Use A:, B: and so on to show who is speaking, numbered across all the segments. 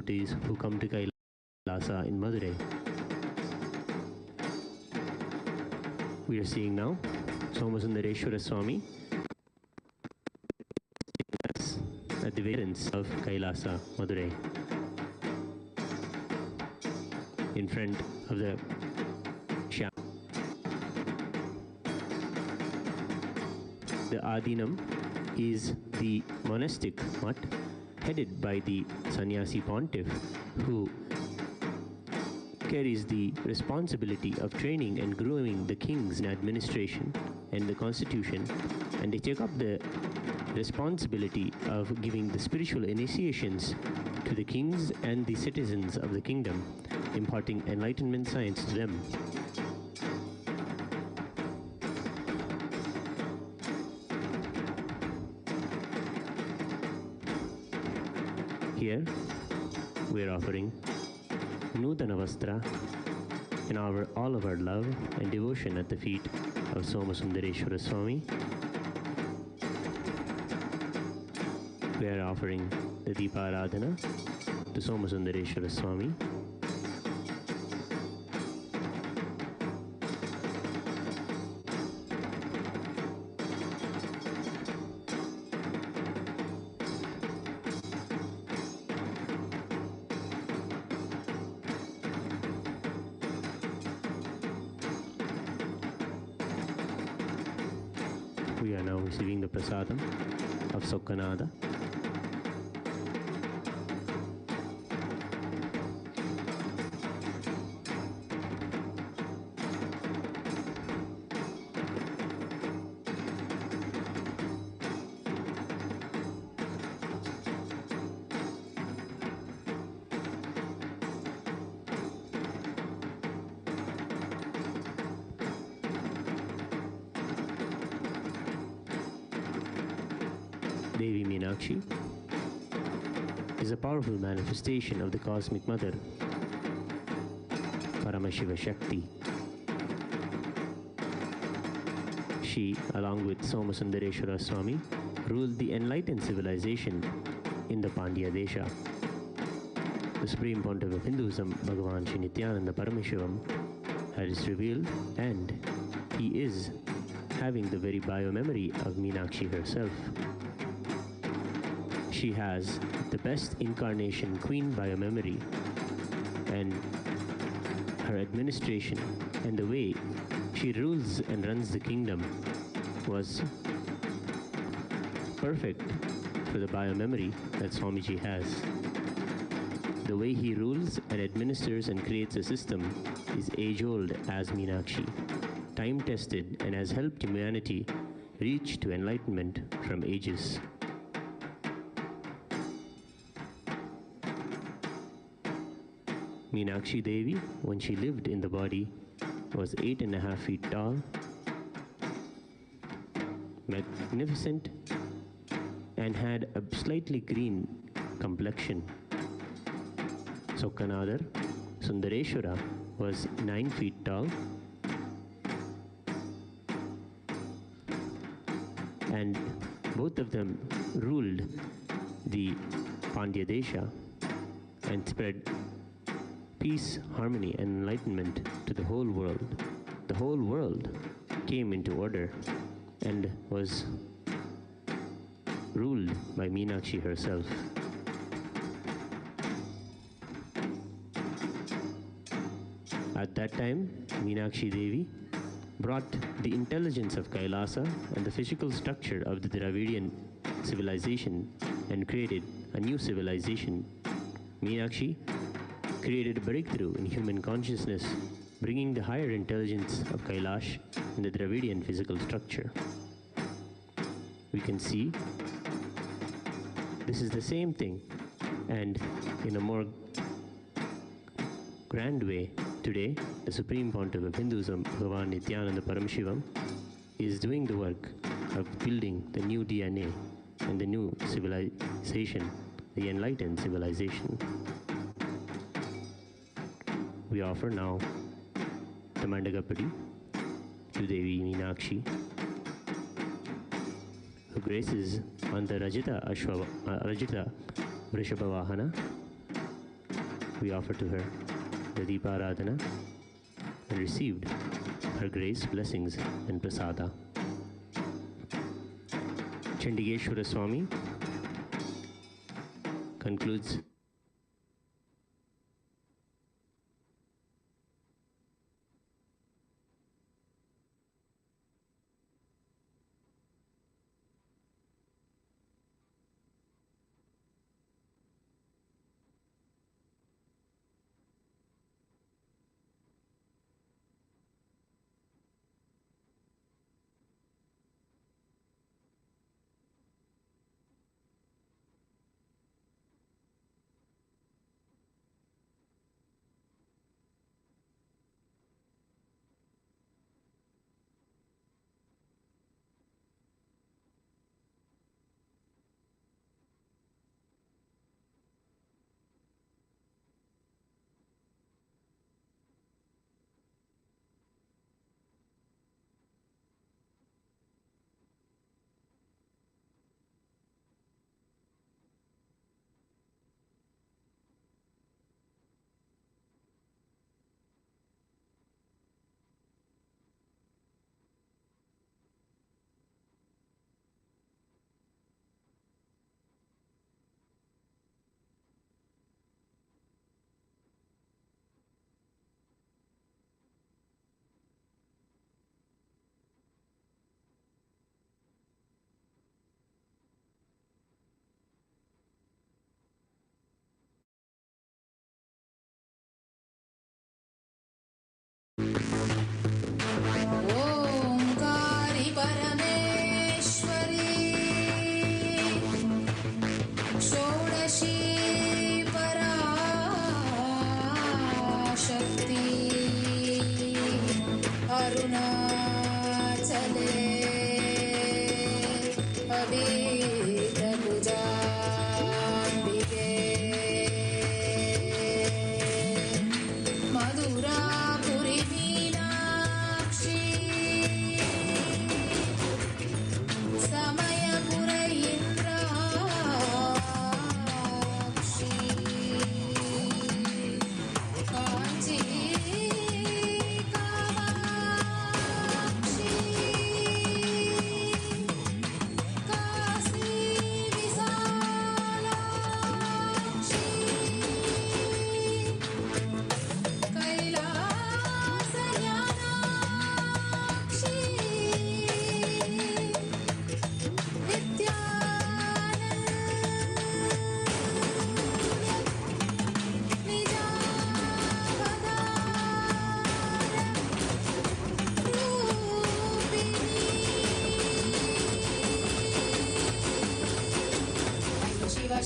A: devotees who come to Kailasa in Madurai. We are seeing now Somasundareshwara Swami at the entrance of Kailasa, Madurai, in front of the Shyam. The Adinam is the monastic hut headed by the sannyasi pontiff who carries the responsibility of training and growing the kings in administration and the constitution, and they take up the responsibility of giving the spiritual initiations to the kings and the citizens of the kingdom, imparting enlightenment science to them. Here we are offering Nutana Vastra in all of our love and devotion at the feet of Somasundareshwara Swami. We are offering the Deeparadhana to Somasundareshwara Swami. We are now receiving the prasadam of Sokkanada. Devi Meenakshi is a powerful manifestation of the Cosmic Mother, Paramashiva Shakti. She, along with Somasundareshwara Swami, ruled the enlightened civilization in the Pandya Desha. The Supreme Pontiff of Hinduism, Bhagavan Sri Nithyananda Paramashivam, has revealed, and he is having the very biomemory of Meenakshi herself. She has the best incarnation queen biomemory, and her administration and the way she rules and runs the kingdom was perfect for the biomemory that Swamiji has. The way he rules and administers and creates a system is age-old as Meenakshi, time-tested, and has helped humanity reach to enlightenment from ages. Meenakshi Devi, when she lived in the body, was 8.5 feet tall, magnificent, and had a slightly green complexion. Sokkanadar Sundareshwara was 9 feet tall and both of them ruled the Pandya Desha and spread peace, harmony, and enlightenment to the whole world. The whole world came into order and was ruled by Meenakshi herself. At that time, Meenakshi Devi brought the intelligence of Kailasa and the physical structure of the Dravidian civilization and created a new civilization. Meenakshi created a breakthrough in human consciousness, bringing the higher intelligence of Kailash in the Dravidian physical structure. We can see this is the same thing, and in a more grand way, today, the Supreme Pontiff of Hinduism, Bhagavan Nithyananda Paramashivam, is doing the work of building the new DNA and the new civilization, the enlightened civilization. We offer now the Mandagapadi to Devi Meenakshi, who graces on the Rajita Vrishabhavahana we offer to her the Deeparadhana and received her grace, blessings and prasada. Chandigeshwara Swami concludes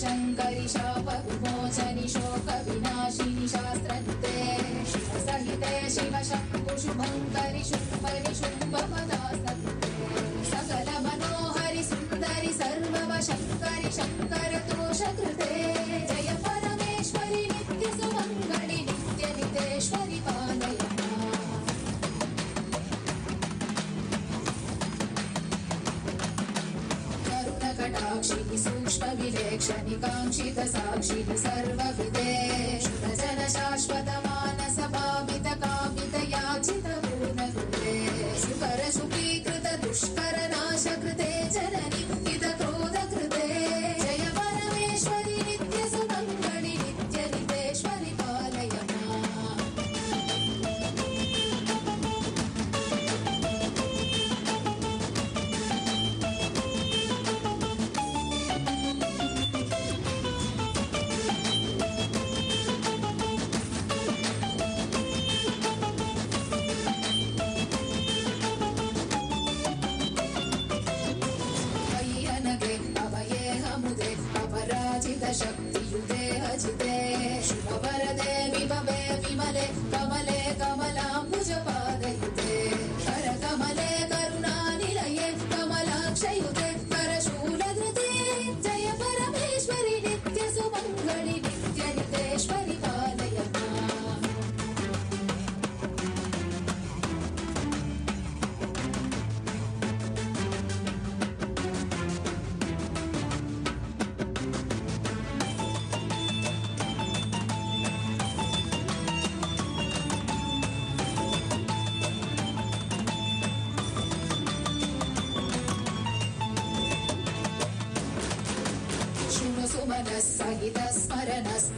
B: शङ्करि शापविमोचनि शोकविनाशिनि शास्त्रयुते शिवसहिते शिवशम्भुशुभङ्करि शुम्भरि शुम्भपदास्तुते सकलमनोहरि सुन्दरि सर्ववशङ्करि शङ्करतोषकृते जय परमेश्वरि नित्यसुमङ्गलि नित्यनितेश्वरि पालय कटाक्षिणि सूक्ष्मविलेक्षणि काङ्क्षितसाक्षिणि सर्वविदे शुभजन शाश्वतमानस भावित कामित याचित पूर्णकृते सुकर सुखीकृत दुष्कर नाशकृते जननि हित क्रोधकृते जय परमेश्वरि नित्यसुमङ्गलि नित्यनितेश्वरि पालय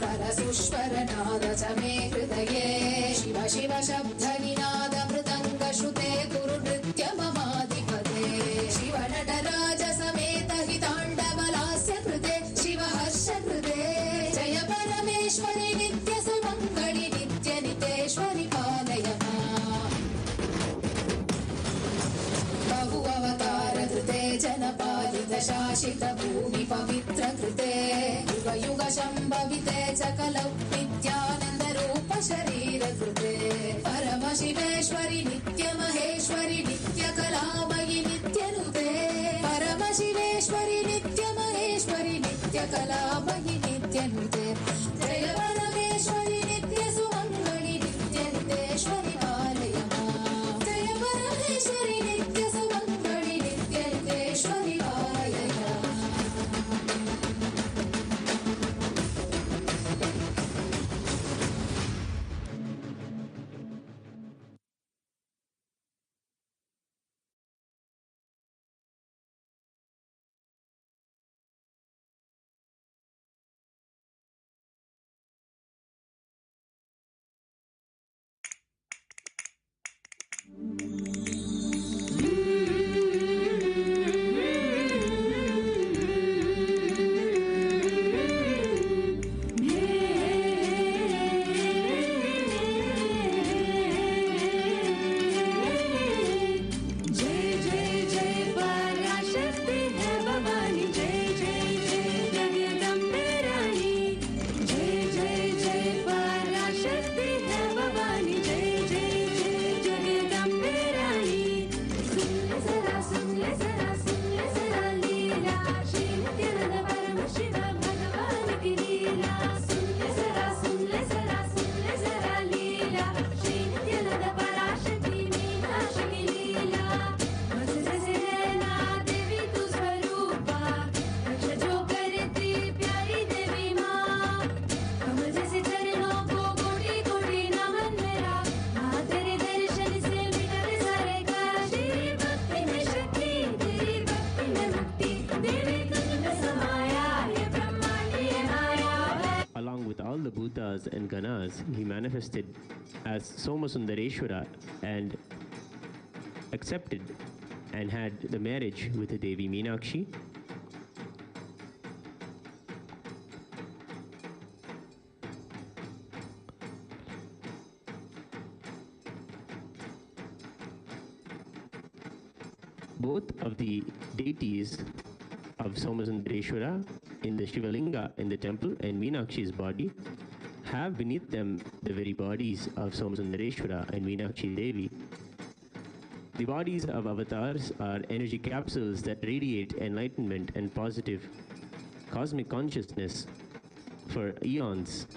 B: स्वरनाद च मे हृदये शिव शिव शब्दनिनाद मृदङ्गश्रुते कुरु नृत्य ममाधिपते शिव नटराज समेत हि ताण्डवलास्य कृते शिव हर्ष कृते जय परमेश्वरि नित्य सुमङ्गलि नित्य नितेश्वरि पालय माम् बहु अवतार कृते जनपालित शासित भूमि पवित्र कृते युग युग शम्भविते च कलौ नित्यानन्द रूप शरीर कृते परम शिवेश्वरि नित्य महेश्वरि नित्य कलामयि नित्यनुते परम शिवेश्वरि नित्य महेश्वरि नित्य कलामयि नित्यनुते जय परमेश्वरि नित्य सुमङ्गलि नित्य नितेश्वरि पालय माम् जय परमेश्वरि नित्य सुमङ्गलि नित्य नितेश्वरि पालय माम्
A: and Ganas, he manifested as Somasundareshwara and accepted and had the marriage with the Devi Meenakshi. Both of the deities of Somasundareshwara in the Shivalinga in the temple and Meenakshi's body have beneath them the very bodies of Somasundareshwara and Meenakshi Devi. The bodies of avatars are energy capsules that radiate enlightenment and positive cosmic consciousness for eons.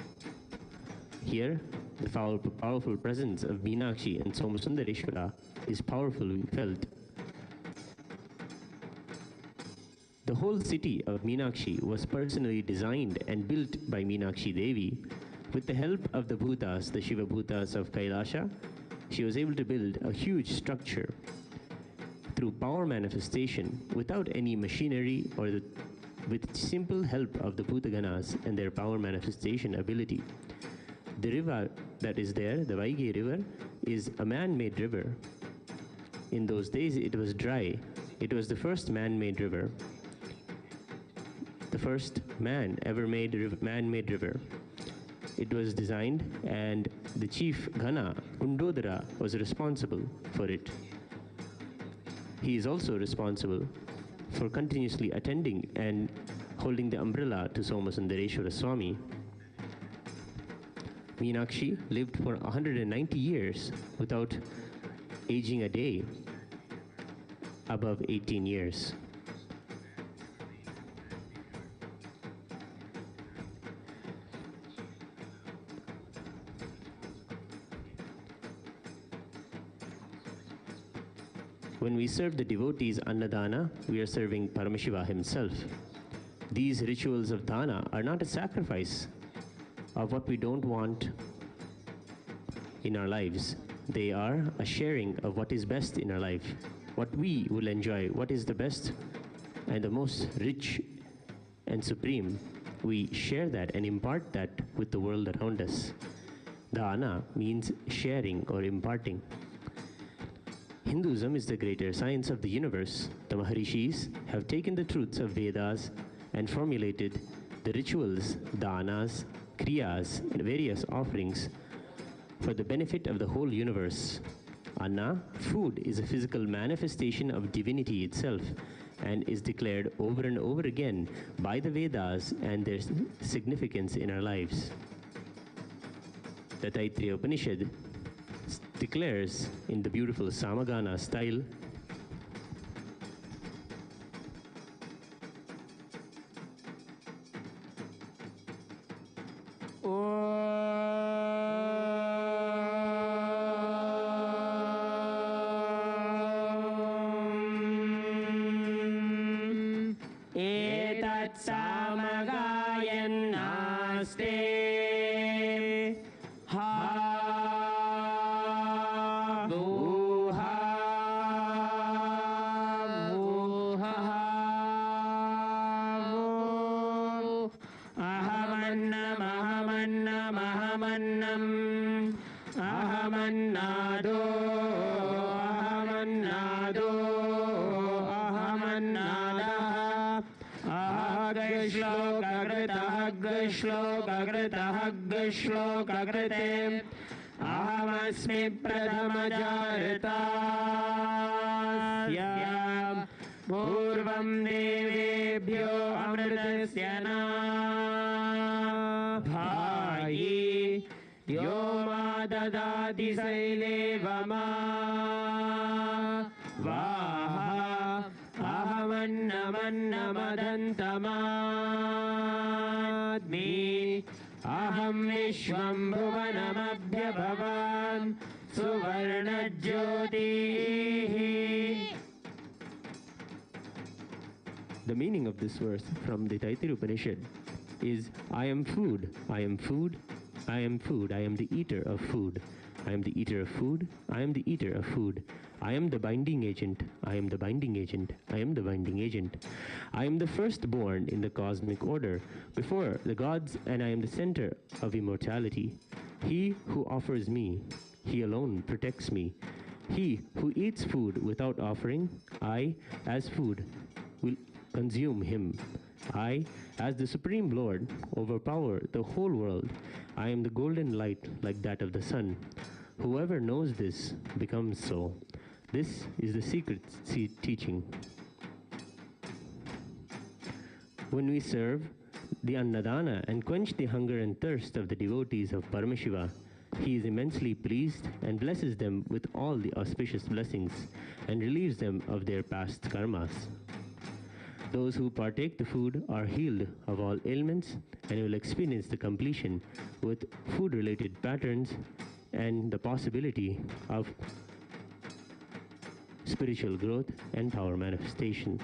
A: Here, the powerful presence of Meenakshi and Somasundareshwara is powerfully felt. The whole city of Meenakshi was personally designed and built by Meenakshi Devi. With the help of the Bhutas, the Shiva Bhutas of Kailasha, she was able to build a huge structure through power manifestation without any machinery or with simple help of the Bhutaganas and their power manifestation ability. The river that is there, the Vaigi river, is a man-made river. In those days it was dry. It was the first man-made river. The first man-made river. It was designed and the chief Ghana, Kundodara, was responsible for it. He is also responsible for continuously attending and holding the umbrella to Somasundareshwara Swami. Meenakshi lived for 190 years without aging a day above 18 years. When we serve the devotees Annadana, we are serving Paramashiva himself. These rituals of dana are not a sacrifice of what we don't want in our lives. They are a sharing of what is best in our life, what we will enjoy, what is the best and the most rich and supreme we share that and impart that with the world around us. Dana means sharing or imparting. Hinduism is the greater science of the universe. The Maharishis have taken the truths of Vedas and formulated the rituals, danas, kriyas, and various offerings for the benefit of the whole universe. Anna, food, is a physical manifestation of divinity itself and is declared over and over again by the Vedas and their significance in our lives. The Taittiriya Upanishad declares in the beautiful Samagana style,
C: श्लोककृते अहमस्मि प्रथमजायतास्य पूर्वं देवेभ्यो अमृतस्य न भायि यो मा ददाति शैलेवमा वाह अहमन्नमन्नमदन्तमाद्मि अहं विश्वं भुवनमभ्यभवान् सुवर्णज्योतिः.
A: The meaning of this verse from the Taittiriya Upanishad is, I am food, I am food, I am food, I am the eater of food. I am the eater of food, I am the eater of food. I am the binding agent, I am the binding agent, I am the binding agent. I am the firstborn in the cosmic order, before the gods, and I am the center of immortality. He who offers me, he alone protects me. He who eats food without offering, I, as food, will consume him. I, as the Supreme Lord, overpower the whole world. I am the golden light like that of the sun. Whoever knows this becomes so. This is the secret teaching. When we serve the Annadana and quench the hunger and thirst of the devotees of Paramashiva, he is immensely pleased and blesses them with all the auspicious blessings and relieves them of their past karmas. Those who partake the food are healed of all ailments and will experience the completion with food-related patterns and the possibility of spiritual growth and power manifestation.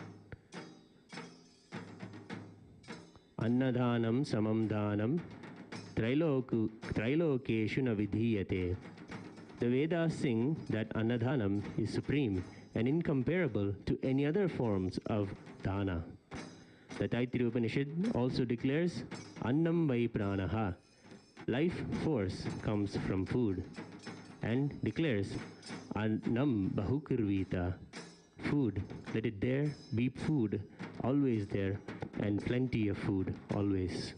A: Annadhanam samam dhanam trailokeshu na vidhiyate. The Vedas sing that Annadhanam is supreme and incomparable to any other forms of dana. The Taittiriya Upanishad also declares, Annam vai pranaha. Life force comes from food, and declares, Annam bahukirvita. Food, let it there be food, always there, and plenty of food, always.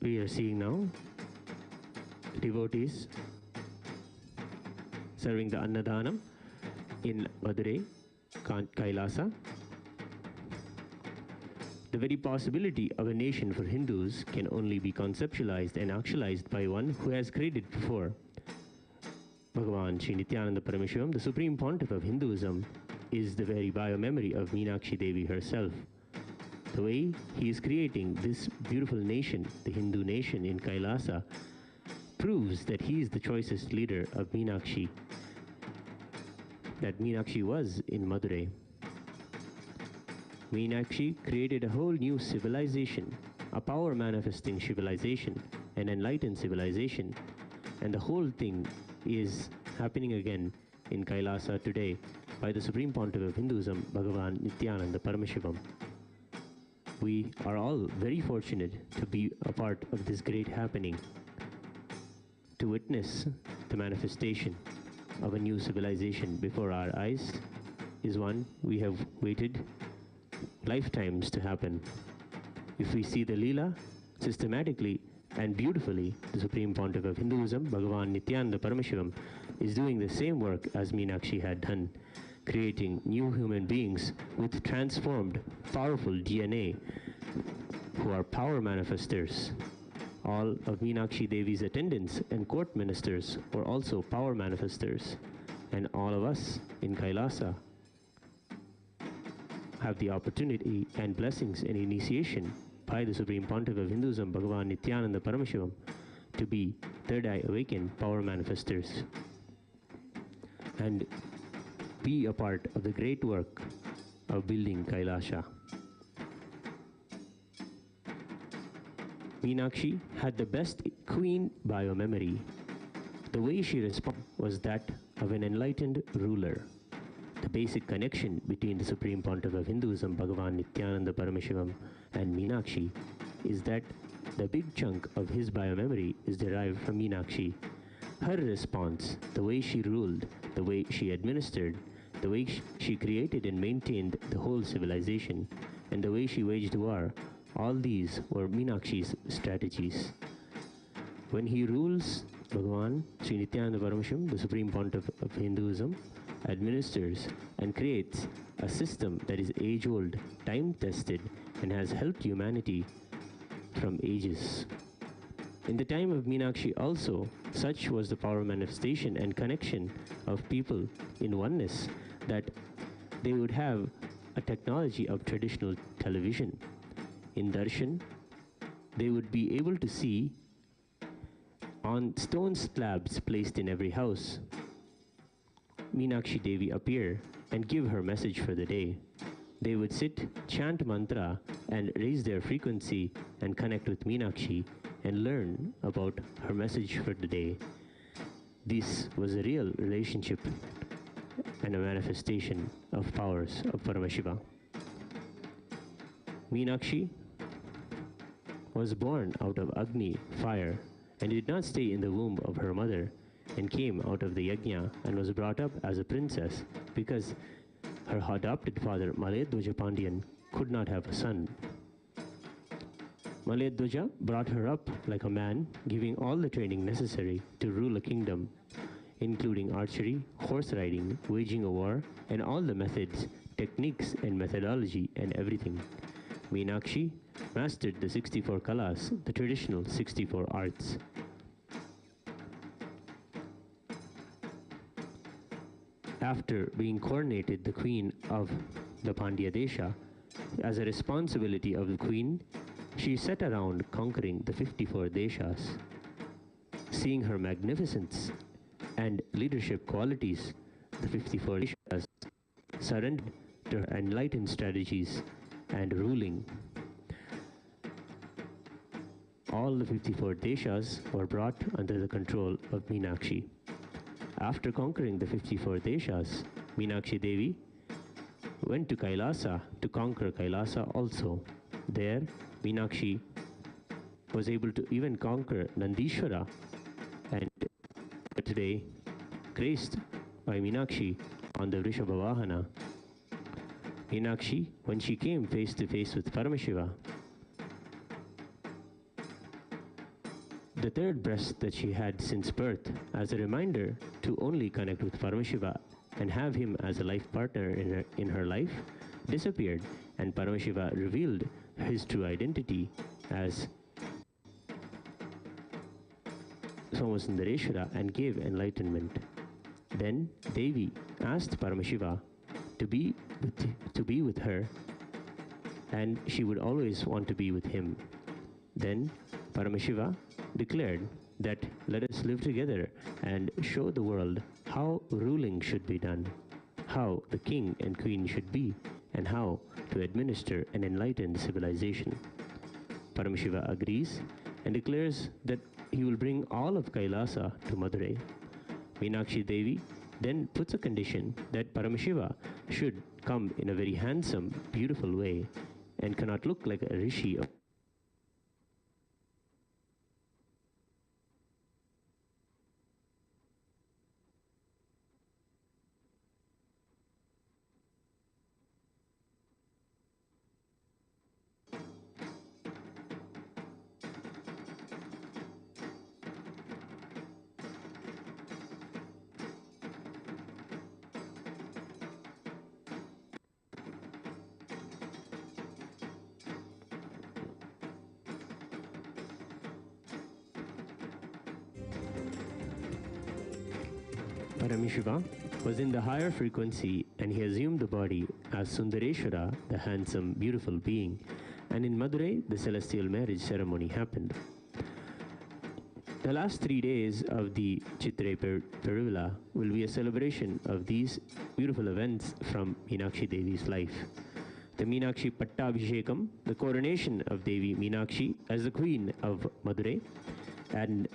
A: We are seeing now devotees serving the Annadhanam in Madurai, Kailasa. The very possibility of a nation for Hindus can only be conceptualized and actualized by one who has created before. Bhagavan Sri Nithyananda Parameswaram, the Supreme Pontiff of Hinduism, is the very biomemory of Meenakshi Devi herself. The way he is creating this beautiful nation, the Hindu nation in Kailasa, proves that he is the choicest leader of Meenakshi, that Meenakshi was in Madurai. Meenakshi created a whole new civilization, a power manifesting civilization, an enlightened civilization, and the whole thing is happening again in Kailasa today by the Supreme Pontiff of Hinduism, Bhagavan Nithyananda Paramashivam. We are all very fortunate to be a part of this great happening, to witness the manifestation of a new civilization before our eyes is one we have waited lifetimes to happen. If we see the Leela systematically and beautifully, the Supreme Pontiff of Hinduism, Bhagavan Nithyananda Paramashivam, is doing the same work as Meenakshi had done, creating new human beings with transformed, powerful DNA who are power manifestors. All of Meenakshi Devi's attendants and court ministers were also power manifestors, and all of us in Kailasa have the opportunity and blessings and initiation by the Supreme Pontiff of Hinduism, Bhagavan Nithyananda Paramashivam, to be third eye awakened power manifestors and be a part of the great work of building Kailasha. Meenakshi had the best queen biomemory. The way she responded was that of an enlightened ruler. The basic connection between the Supreme Pontiff of Hinduism, Bhagavan Nithyananda Paramashivam, and Meenakshi is that the big chunk of his biomemory is derived from Meenakshi. Her response, the way she ruled, the way she administered, the way she created and maintained the whole civilization, and the way she waged war, all these were Meenakshi's strategies. When he rules, Bhagavan Sri Nithyananda Paramashivam, the Supreme Pontiff of Hinduism, administers and creates a system that is age-old, time-tested, and has helped humanity from ages. In the time of Meenakshi also, such was the power manifestation and connection of people in oneness that they would have a technology of traditional television. In darshan, they would be able to see on stone slabs placed in every house Meenakshi Devi appear and give her message for the day. They would sit, chant mantra, and raise their frequency and connect with Meenakshi and learn about her message for the day. This was a real relationship and a manifestation of powers of Paramashiva. Meenakshi was born out of Agni, fire, and did not stay in the womb of her mother, and came out of the yajna and was brought up as a princess because her adopted father, Malayadwaja Pandian, could not have a son. Malayadwaja brought her up like a man, giving all the training necessary to rule a kingdom, including archery, horse riding, waging a war, and all the methods, techniques, and methodology, and everything. Meenakshi mastered the 64 kalas, the traditional 64 arts. After being coronated the queen of the Pandya Desha, as a responsibility of the queen, she set around conquering the 54 deshas. Seeing her magnificence and leadership qualities, the 54 deshas surrendered to her enlightened strategies and ruling. All the 54 deshas were brought under the control of Meenakshi. After conquering the 54 deshas, Meenakshi Devi went to Kailasa to conquer Kailasa also. There, Meenakshi was able to even conquer Nandishvara, and today, graced by Meenakshi on the Vrishabhavahana. Meenakshi, when she came face to face with Paramashiva, the third breast that she had since birth, as a reminder to only connect with Paramashiva and have him as a life partner in her life, disappeared, and Paramashiva revealed his true identity as Somasundareshwara and gave enlightenment. Then Devi asked Paramashiva to be with her, and she would always want to be with him. Then Paramashiva declared that let us live together and show the world how ruling should be done, how the king and queen should be, and how to administer an enlightened civilization. Paramashiva agrees and declares that he will bring all of Kailasa to Madurai. Meenakshi Devi then puts a condition that Paramashiva should come in a very handsome, beautiful way and cannot look like a rishi. Paramashiva was in the higher frequency and he assumed the body as Sundareshwara, the handsome, beautiful being, and in Madurai, the celestial marriage ceremony happened. The last 3 days of the Chithirai Peruvizha will be a celebration of these beautiful events from Meenakshi Devi's life. The Meenakshi Pattabhishekam, the coronation of Devi Meenakshi as the queen of Madurai, and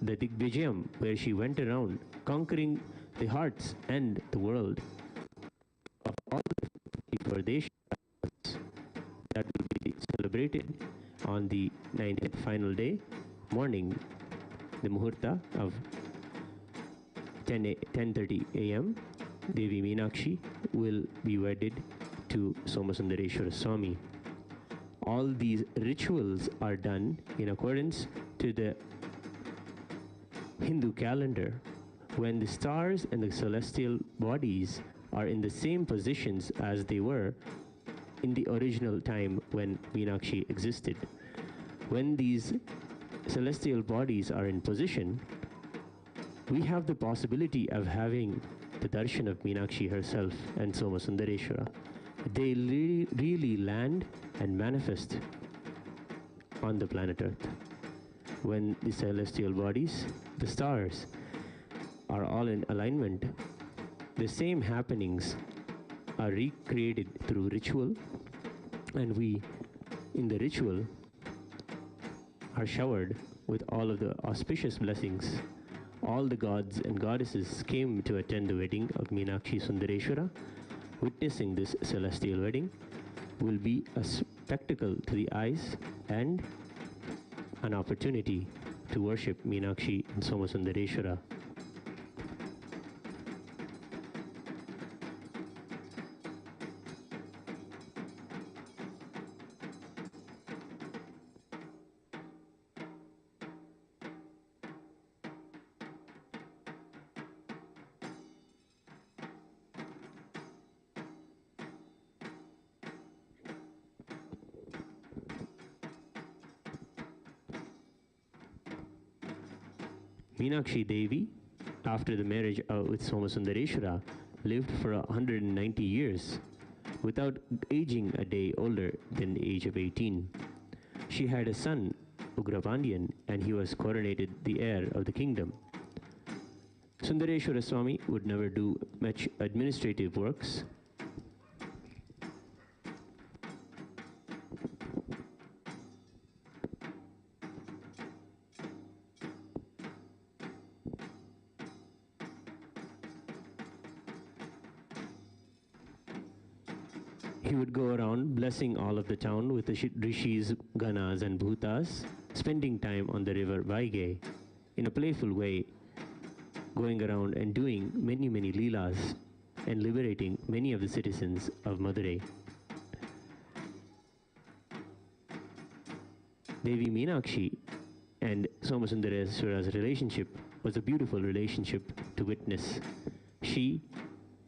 A: the Digvijayam, where she went around conquering the hearts and the world of all the Pradesh, that will be celebrated on the 9th final day, morning, the Muhurta of 10:30 a.m. Devi Meenakshi will be wedded to Somasundareshwara Swami. All these rituals are done in accordance to the Hindu calendar, when the stars and the celestial bodies are in the same positions as they were in the original time when Meenakshi existed. When these celestial bodies are in position, we have the possibility of having the darshan of Meenakshi herself and Somasundareshwara. They really land and manifest on the planet Earth. When the celestial bodies, the stars, are all in alignment, the same happenings are recreated through ritual, and we, in the ritual, are showered with all of the auspicious blessings. All the gods and goddesses came to attend the wedding of Meenakshi Sundareshwara. Witnessing this celestial wedding will be a spectacle to the eyes and an opportunity to worship Meenakshi and Somasundareshwara. Meenakshi Devi, after the marriage with Somasundareshwara, lived for 190 years without aging a day older than the age of 18. She had a son, Ugrapandian, and he was coronated the heir of the kingdom. Sundareshwara Swami would never do much administrative works. He would go around blessing all of the town with the rishis, ganas and bhutas, spending time on the river Vaigai in a playful way, going around and doing many leelas and liberating many of the citizens of Madurai. Devi Meenakshi and Somasundareshwara's relationship was a beautiful relationship to witness. She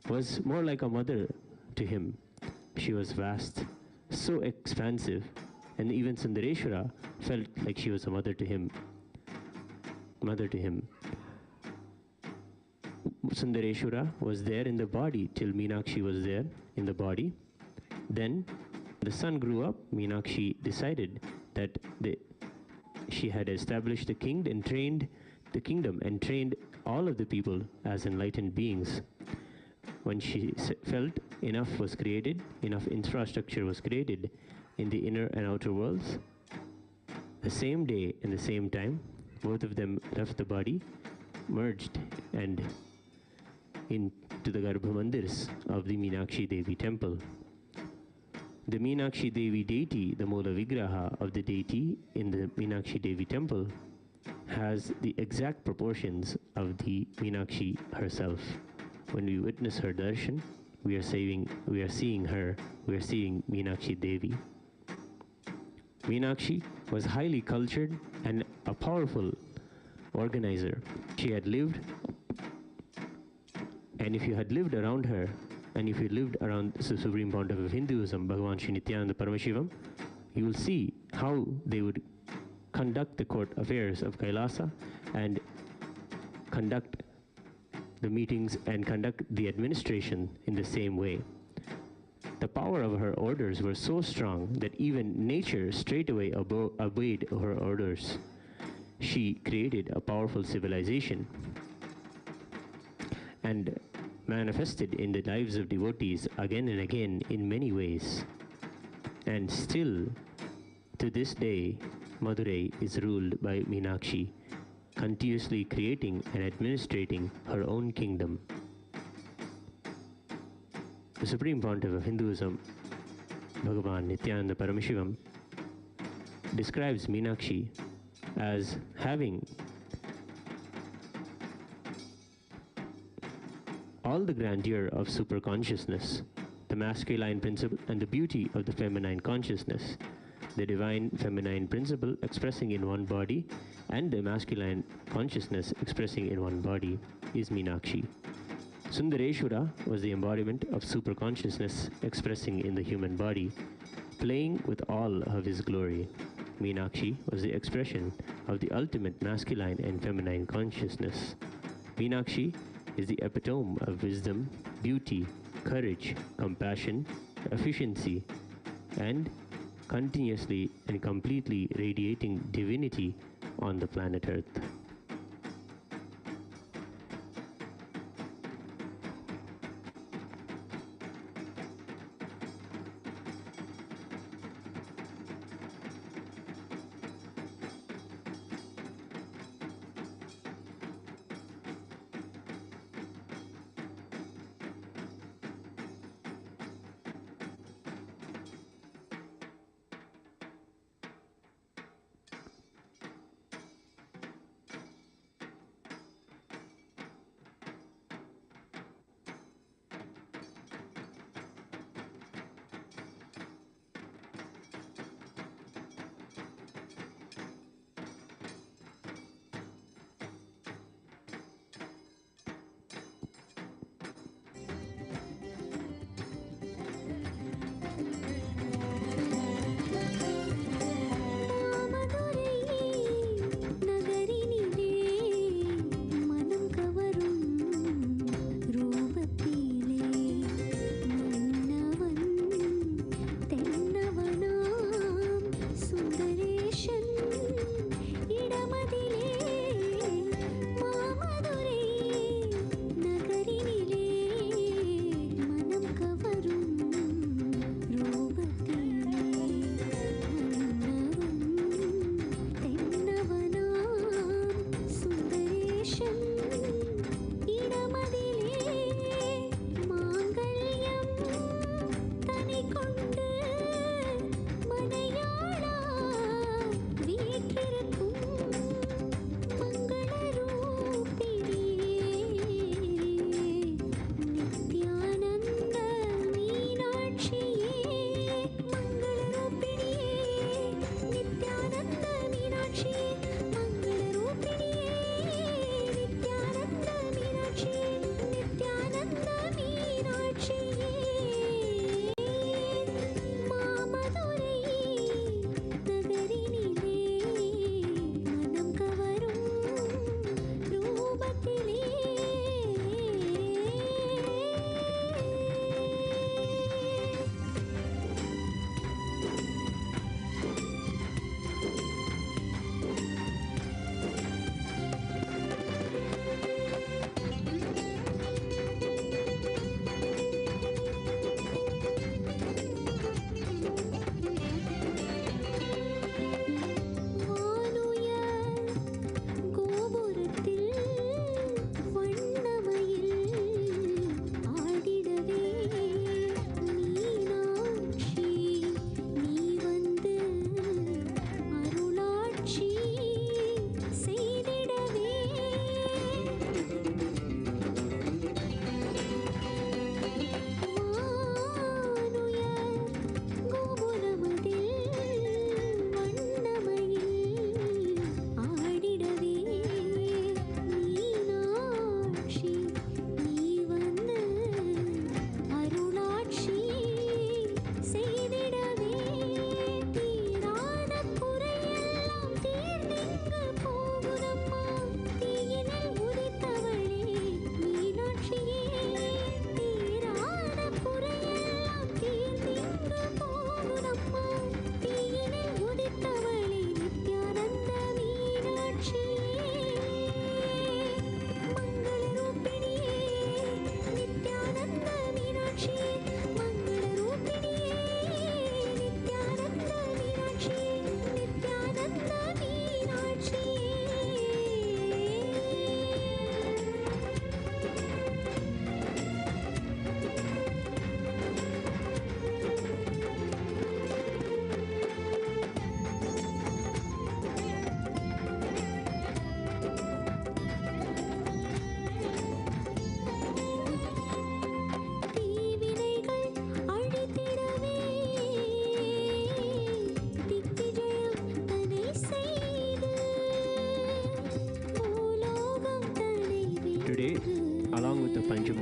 A: was more like a mother to him. She was vast, so expansive, and even Sundareshwara felt like she was a mother to him. Sundareshwara was there in the body till Meenakshi was there in the body. Then the son grew up. Meenakshi decided that the she had established the kingdom and trained all of the people as enlightened beings. When she felt enough was created, enough infrastructure was created in the inner and outer worlds, the same day and the same time, both of them left the body, merged and into the Garbha Mandirs of the Meenakshi Devi temple. The Meenakshi Devi deity, the Moola Vigraha of the deity in the Meenakshi Devi temple, has the exact proportions of the Meenakshi herself. When we witness her darshan, we are seeing Meenakshi Devi. Meenakshi was highly cultured and a powerful organizer. She had lived, and if you had lived around her, and if you lived around the Supreme Pontiff of Hinduism, Bhagavan Sri Nithyananda Paramashivam, you will see how they would conduct the court affairs of Kailasa and conduct the meetings and conduct the administration in the same way. The power of her orders were so strong that even nature straightaway obeyed her orders. She created a powerful civilization and manifested in the lives of devotees again and again in many ways. And still, to this day, Madurai is ruled by Meenakshi, continuously creating and administrating her own kingdom. The Supreme Pontiff of Hinduism, Bhagavan Nithyananda Paramashivam, describes Meenakshi as having all the grandeur of superconsciousness, the masculine principle and the beauty of the feminine consciousness, the divine feminine principle expressing in one body and the masculine consciousness expressing in one body is Meenakshi. Sundareshwara was the embodiment of superconsciousness expressing in the human body, playing with all of his glory. Meenakshi was the expression of the ultimate masculine and feminine consciousness. Meenakshi is the epitome of wisdom, beauty, courage, compassion, efficiency, and continuously and completely radiating divinity on the planet Earth.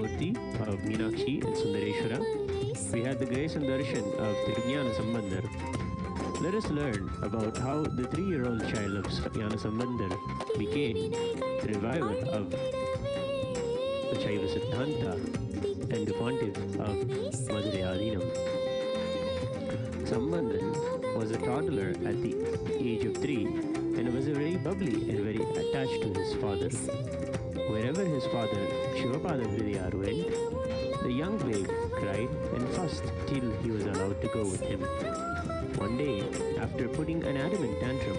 A: Murti of Meenakshi and Sundareshwara. We had the grace and darshan of Tirujnana Sambandar. Let us learn about how the 3-year-old child of Jnana Sambandar became the reviver of the Shaiva Siddhanta and the pontiff of Madurai Adinam. Sambandar was a toddler at the age of 3 and was very bubbly and very attached to his father. Wherever his father, Shivapada Hridayar, went, the young babe cried and fussed till he was allowed to go with him. One day, after putting an adamant tantrum,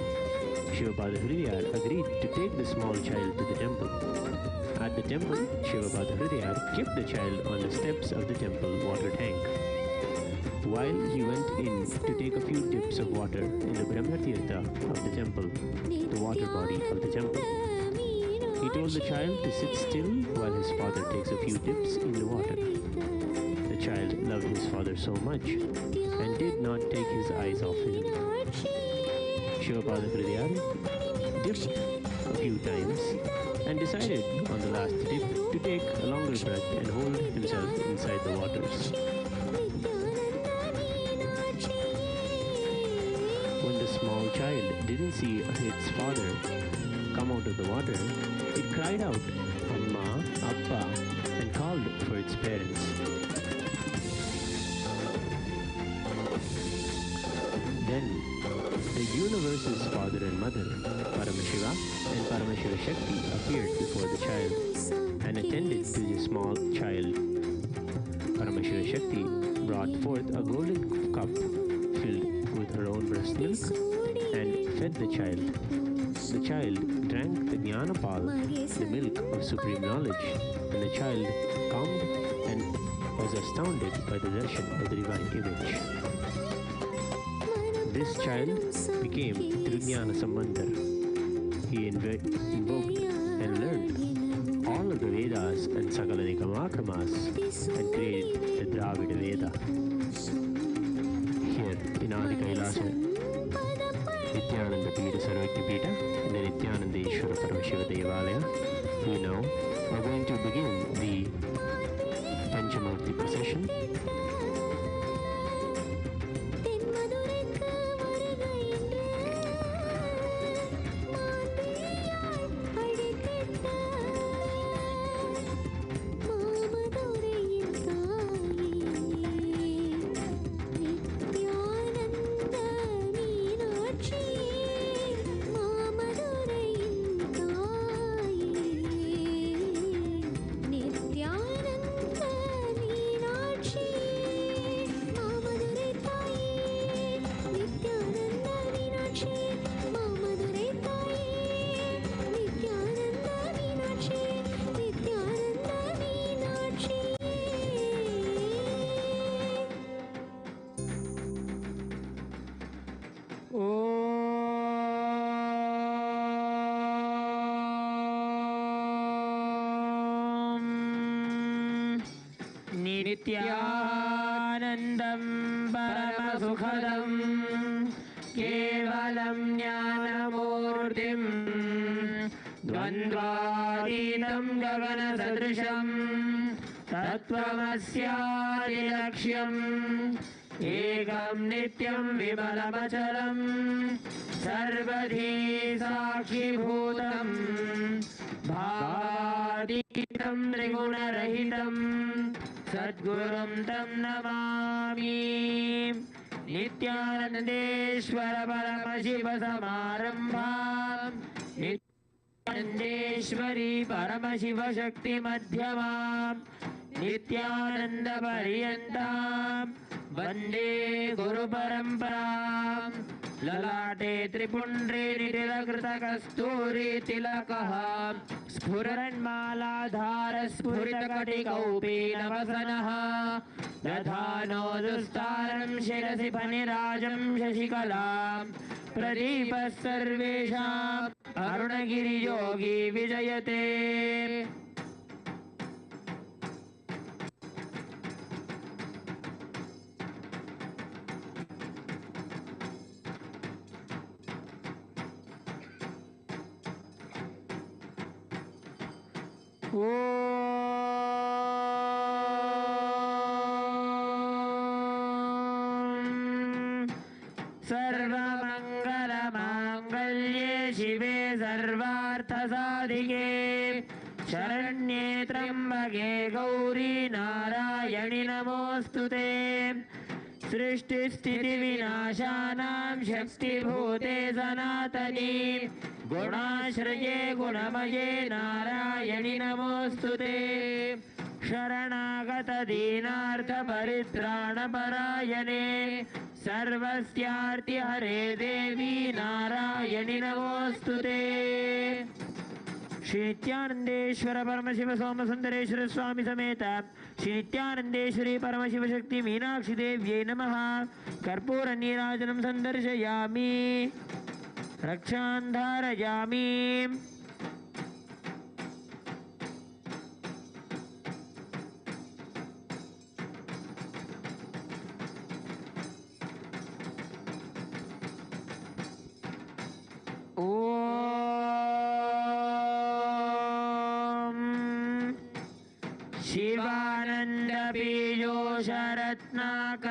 A: Shivapada Hridayar agreed to take the small child to the temple. At the temple, Shivapada Hridayar kept the child on the steps of the temple water tank. While he went in to take a few dips of water in the Brahmatirtha of the temple, the water body of the temple, he told the child to sit still while his father takes a few dips in the water. The child loved his father so much and did not take his eyes off him. Shivapada Hridayar dipped a few times and decided on the last dip to take a longer breath and hold himself inside the waters. When the small child didn't see its father come out of the water, it cried out, Amma, Appa, and called for its parents. Then, the universe's father and mother, Paramashiva and Paramashiva Shakti, appeared before the child and attended to the small child. Paramashiva Shakti brought forth a golden cup filled with her own breast milk and fed the child. The child drank the Jnanapal, the milk of supreme knowledge, and the child calmed and was astounded by the darshan of the divine image. This child became Tirujnana Sambandar. He invoked and learned all of the Vedas and Sakala Nikamakramas and created the Dravida Veda. Here in Adi Kailasa, Nithyananda Pita Sarvajna Pita and the Nithyananda Ishvara Paramashiva Devalaya, we now are going to begin the Panchamurti procession.
C: नित्यानन्दं परमसुखदं केवलं ज्ञानमूर्तिं द्वन्द्वातीतं गगनसदृशं तत्त्वमस्यादिलक्ष्यम् एकं नित्यं विमलमचलं सर्वधी साक्षिभूतं भावातीतं त्रिगुणरहितं सद्गुरुं तं नमामि। नित्यानन्देश्वर परमशिव समारम्भाम् नित्यानन्देश्वरी परमशिव शक्ति मध्यमाम् नित्यानन्द पर्यन्ताम् वन्दे गुरु परम्पराम्। ललाटे त्रिपुण्ड्रे निटिलकृतकस्तूरी तिलकः स्फुरन्मालाधार स्फुरितकटिकौपीनवसनः दधानो दुस्तारं शिरसि फणिराजं शशिकलां प्रदीपः सर्वेषाम् अरुणगिरियोगी विजयते। शिवे सर्वार्थसाधिके शरण्ये त्र्यम्बके गौरी नारायणि नमोऽस्तुते सृष्टिस्थितिविनाशानां शक्तिभूते सनातनी गुणाश्रये गुणमये नारायणि नमोऽस्तुते शरणागतदीनार्थपरित्राणपरायणे सर्वस्यार्तिहरे देवी नारायणि नमोऽस्तुते श्री नित्यानंदेश्वर परमशिव सोमसुंदरेश्वर स्वामी समेत श्री नित्यानंदेश्वरी परमशिव शक्ति मीनाक्षी देव्यै नमः कर्पूर नीराजनं संदर्शयामि रक्षां धारयामि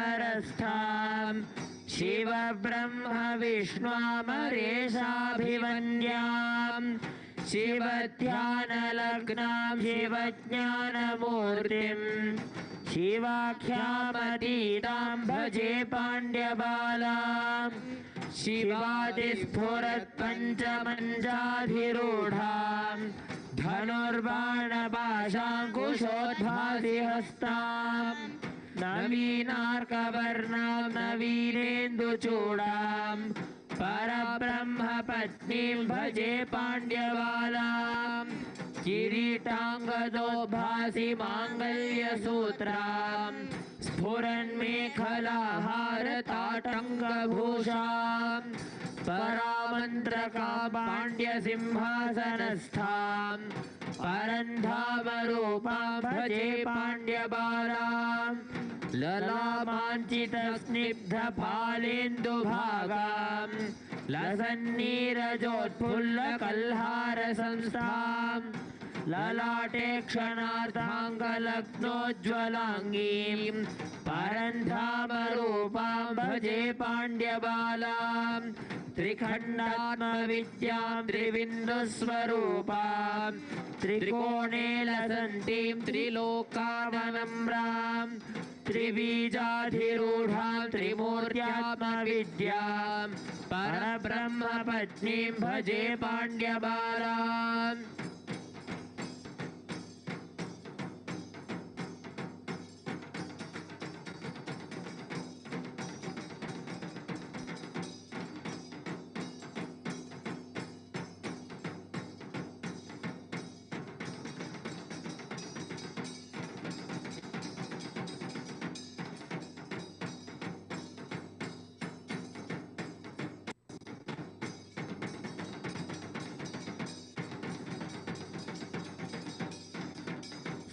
C: शिवानन्दपीयूषरत्नाकरस्थां शिवब्रह्मविष्णुमरेशाभिवन्द्यां शिवध्यानलग्नां शिवज्ञानमूर्तिं शिवाख्यामतीतां भजे पाण्ड्यबालां शिवादिस्फुरत्पञ्चमञ्जाधिरूढां धनुर्बाणपाशाङ्कुशोद्भासिहस्तां नवीनार्कवर्णां नवीनेन्दुचूडां परब्रह्मपत्नीं भजे पाण्ड्यबालां किरीटाङ्गदोभासि माङ्गल्यसूत्रां स्फुरन्मेखलाहारताटङ्गभूषां परामन्त्रका पाण्ड्यसिंहासनस्थां परन्धामरूपां भजे पाण्ड्यबालां ललामाञ्चितस्निग्धफालेन्दुभागां लसन्नीरजोत्फुल्लकल्हारसंस्थां ललाटे क्षणार्धाङ्गलग्नोज्ज्वलाङ्गीं परन्धामरूपां भजे पाण्ड्यबालां त्रिखण्डात्मविद्यां त्रिबिन्दुस्वरूपां त्रिकोणे लसन्तीं त्रिलोकानम्रां त्रिबीजाधिरूढां त्रिमूर्त्यात्मविद्यां परब्रह्मपत्नीं भजे पाण्ड्यबालां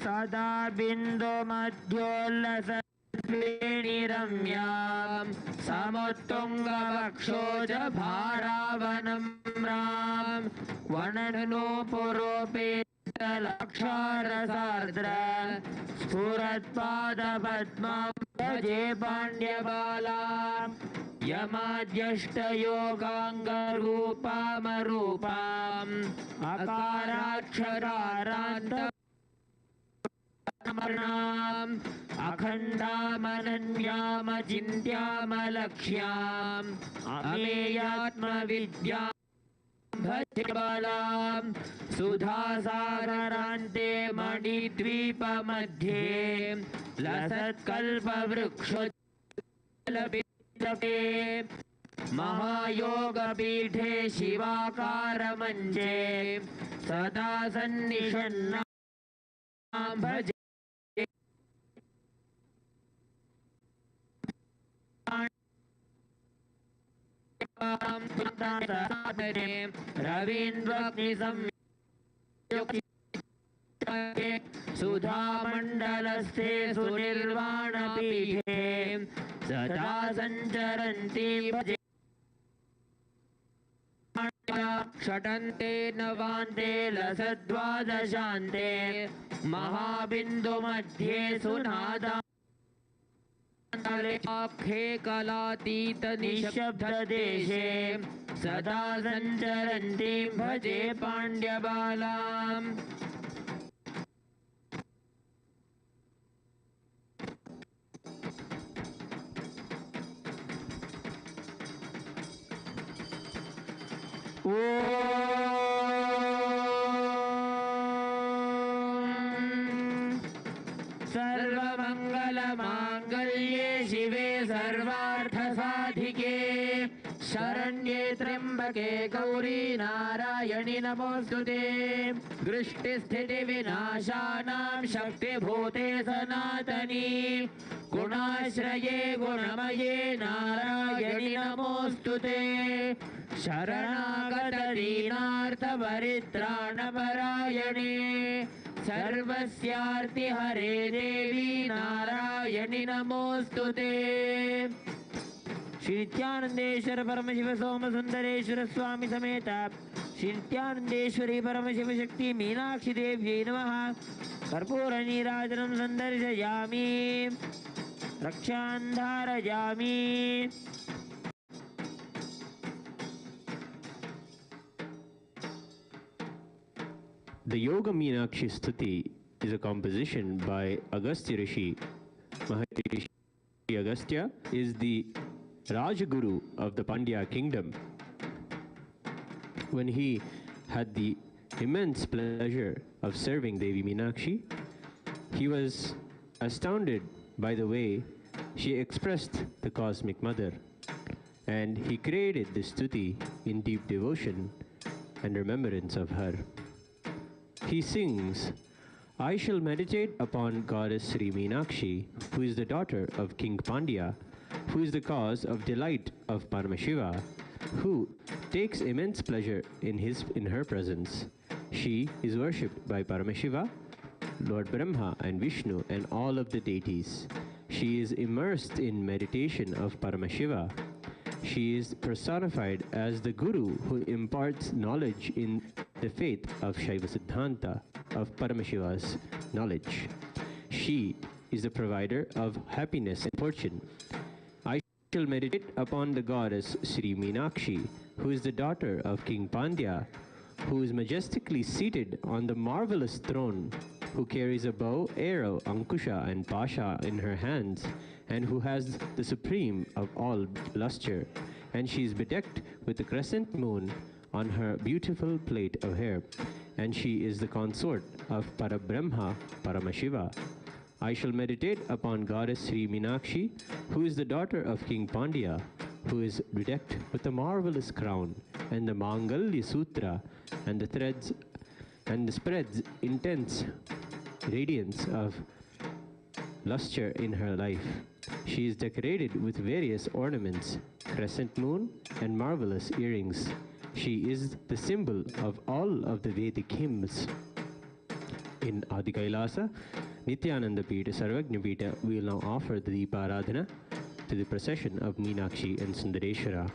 C: सदा बिन्दुमध्योल्लसत्वेणिरम्यां समुत्तुङ्गवक्षोजभारावनम्रां वननोपुरोपेतलक्षारसार्द्र स्फुरत्पादपद्मां भजे पाण्ड्यबालां यमाद्यष्टयोगाङ्गरूपामरूपाम् अकाराक्षरारान्त अखण्डामनन्यामचिन्त्यामलक्ष्याम् अमेयात्मविद्यां भजे बालां सुधासागरान्ते मणिद्वीपमध्ये लसत्कल्पवृक्षोज्ज्वलपितके महायोगपीठे शिवाकारमञ्चे सदा सन्निषन्नां भजे रवीन्द्रग्निसंयुक्ते सुधामण्डलस्थे सुनिर्वाणपीठे सदा सञ्चरन्ति भजे षटन्ते नवान्ते लसद्वादशान्ते महाबिन्दुमध्ये सुनादा आखे कलातीत निशब्द देशे सदा संचरन्तीं भजे पाण्ड्यबालाम् सर्वमङ्गलमाङ्गल्ये शिवे सर्वार्थसाधिके शरण्ये त्र्यम्बके गौरी नारायणि नमोऽस्तुते दृष्टिस्थितिविनाशानां शक्तिभूते सनातनी गुणाश्रये गुणमये नारायणि नमोऽस्तुते शरणागत दीनार्थपरित्राणपरायणे सर्वस्यार्ति हरे देवी नारायणि नमोऽस्तुते। श्री नित्यानंदेश्वर परमशिव सोम सुंदरेश्वर स्वामी समेत श्री नित्यानंदेश्वरी परमशिव शक्ति मीनाक्षी देव्यै नमः। कर्पूर नीराजनं संदर्शयामि रक्षां धारयामि।
A: The Yoga Meenakshi Stuti is a composition by Agastya Rishi. Maharishi Agastya is the Rajaguru of the Pandya kingdom. When he had the immense pleasure of serving Devi Meenakshi, he was astounded by the way she expressed the Cosmic Mother, and he created this stuti in deep devotion and remembrance of her. He sings, I shall meditate upon Goddess Sri Meenakshi, who is the daughter of King Pandya, who is the cause of delight of Paramashiva, who takes immense pleasure in her presence. She is worshipped by Paramashiva, Lord Brahma and Vishnu and all of the deities. She is immersed in meditation of Paramashiva. She is personified as the Guru who imparts knowledge in the faith of Shaiva Siddhanta, of Paramashiva's knowledge. She is the provider of happiness and fortune. I shall meditate upon the goddess Sri Meenakshi, who is the daughter of King Pandya, who is majestically seated on the marvelous throne, who carries a bow, arrow, ankusha and pasha in her hands, and who has the supreme of all luster, and she is bedecked with the crescent moon on her beautiful plait of hair, and she is the consort of Parabrahma, Paramashiva. I shall meditate upon Goddess Sri Meenakshi, who is the daughter of King Pandya, who is bedecked with a marvelous crown, and the Mangalya Sutra, and the threads, and spreads intense radiance of luster in her life. She is decorated with various ornaments, crescent moon, and marvelous earrings. She is the symbol of all of the Vedic hymns. In Adi Kailasa, Nithyananda Pita, Sarvagna Pita, we will now offer the Deeparadhana to the procession of Meenakshi and Sundareshwara.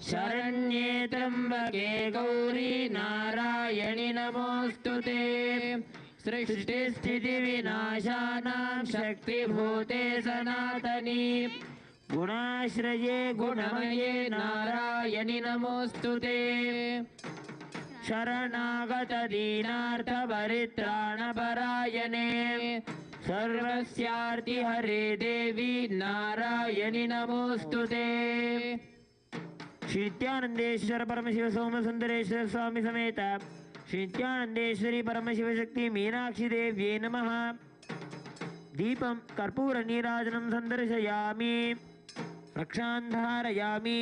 C: शरण्ये त्र्यम्बके गौरी नारायणि नमोऽस्तुते सृष्टिस्थितिविनाशानां शक्तिभूते सनातनी गुणाश्रये गुणमये नारायणि नमोऽस्तुते शरणागत दीनार्थपरित्राणपरायणे सर्वस्यार्ति हरे देवी नारायणि नमोऽस्तुते। श्री नित्यानंदेश्वर परमशिव सोम सुंदरेश्वर स्वामी समेत श्री नित्यानंदेश्वरी परमशिव शक्ति मीनाक्षी देव्यै नमः। दीपं कर्पूर नीराजनं संदर्शयामि रक्षां धारयामि।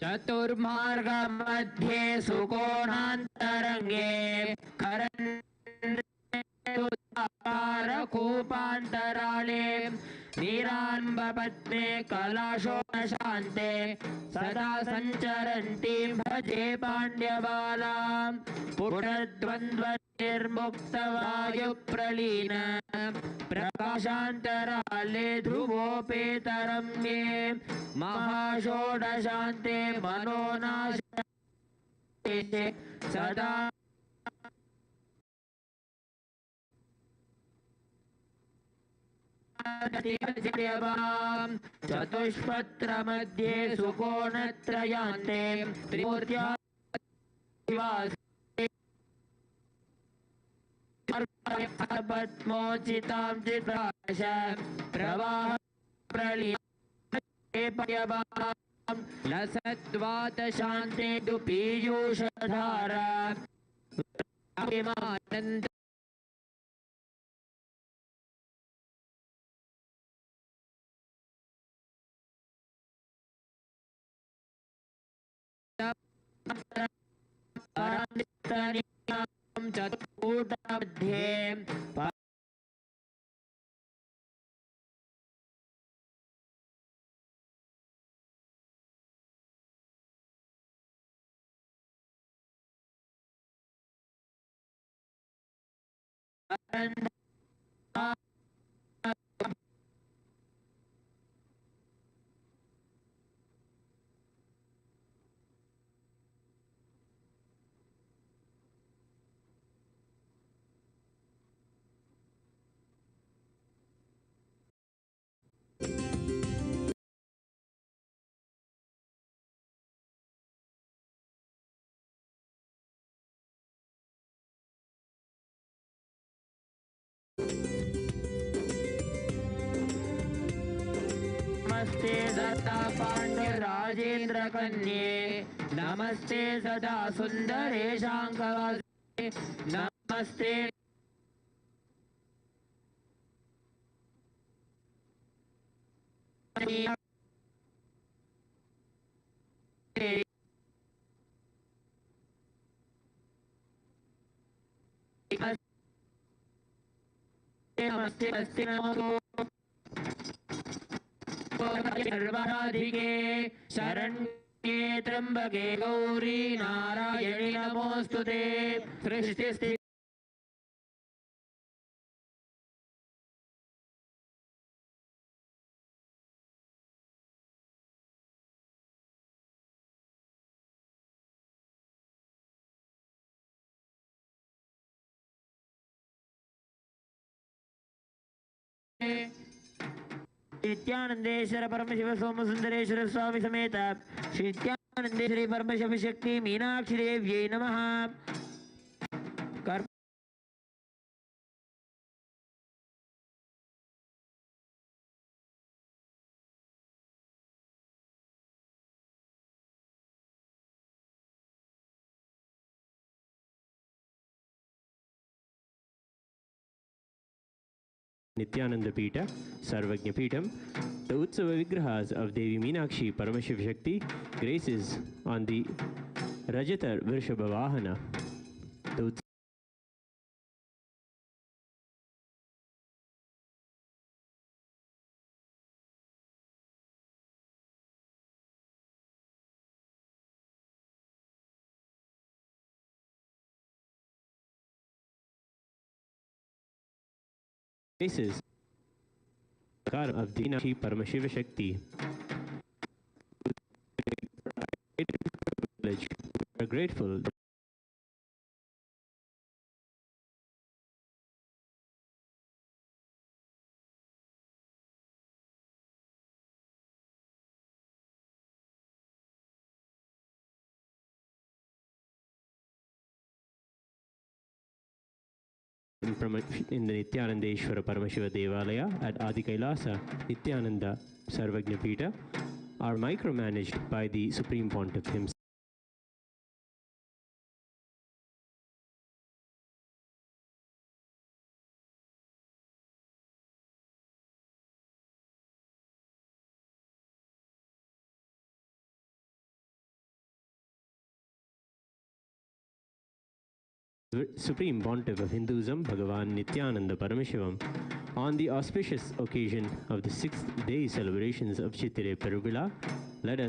C: चतुर्मार्ग मध्ये सुकोणान्तरङ्गे कूपान्तराळे श्रीराम्बपत्ने कलाशोणशान्ते सदा सञ्चरन्तीं भजे पाण्ड्यबालां पुटद्वन्द्वनिर्मुक्तवायुप्रलीन प्रकाशान्तराले ध्रुवोपेतरम्ये महाषोडशान्ते मनोनाशे सदा चतुष्पत्र मध्ये सुकोणत्रयान्ते त्रिमूर्त्या पद्मोचितां चित्राश प्रवाह प्रलीयपयवां लसद्वातशान्ते तु पीयूषधारा आनन्द चतुर्मध्ये नमस्ते दत्ता पाण्ड्यराजेन्द्र कन्ये नमस्ते सदा सुन्दरेशाङ्कवासे नमस्ते नमस्ते नमो सर्वराधिके शरण्ये त्र्यम्बके गौरी नारायणि नमोऽस्तुते सृष्टिस्थिति नित्यानंदेश्वर परमशिव सोमसुंदरेश्वर स्वामी समेत श्री नित्यानंदेश्वरी परमशिव शक्ति मीनाक्षी देव्यै नमः।
A: Nithyananda Pita, Sarvajna Peetam, the Utsava Vigrahas of Devi Meenakshi Paramashiv Shakti graces on the Rajata Vrishabha Vahana. The graces of the Meenakshi Paramashiva Shakti. We are grateful in the Nithyanandeshwara Paramashiva Devalaya at Adi Kailasa, Nithyananda Sarvajna Pita are micromanaged by the Supreme Pontiff himself. Supreme Pontiff of Hinduism, Bhagavan Nithyananda Paramashivam, On the auspicious occasion of the 6th day celebrations of Chithirai Peruvizha, let us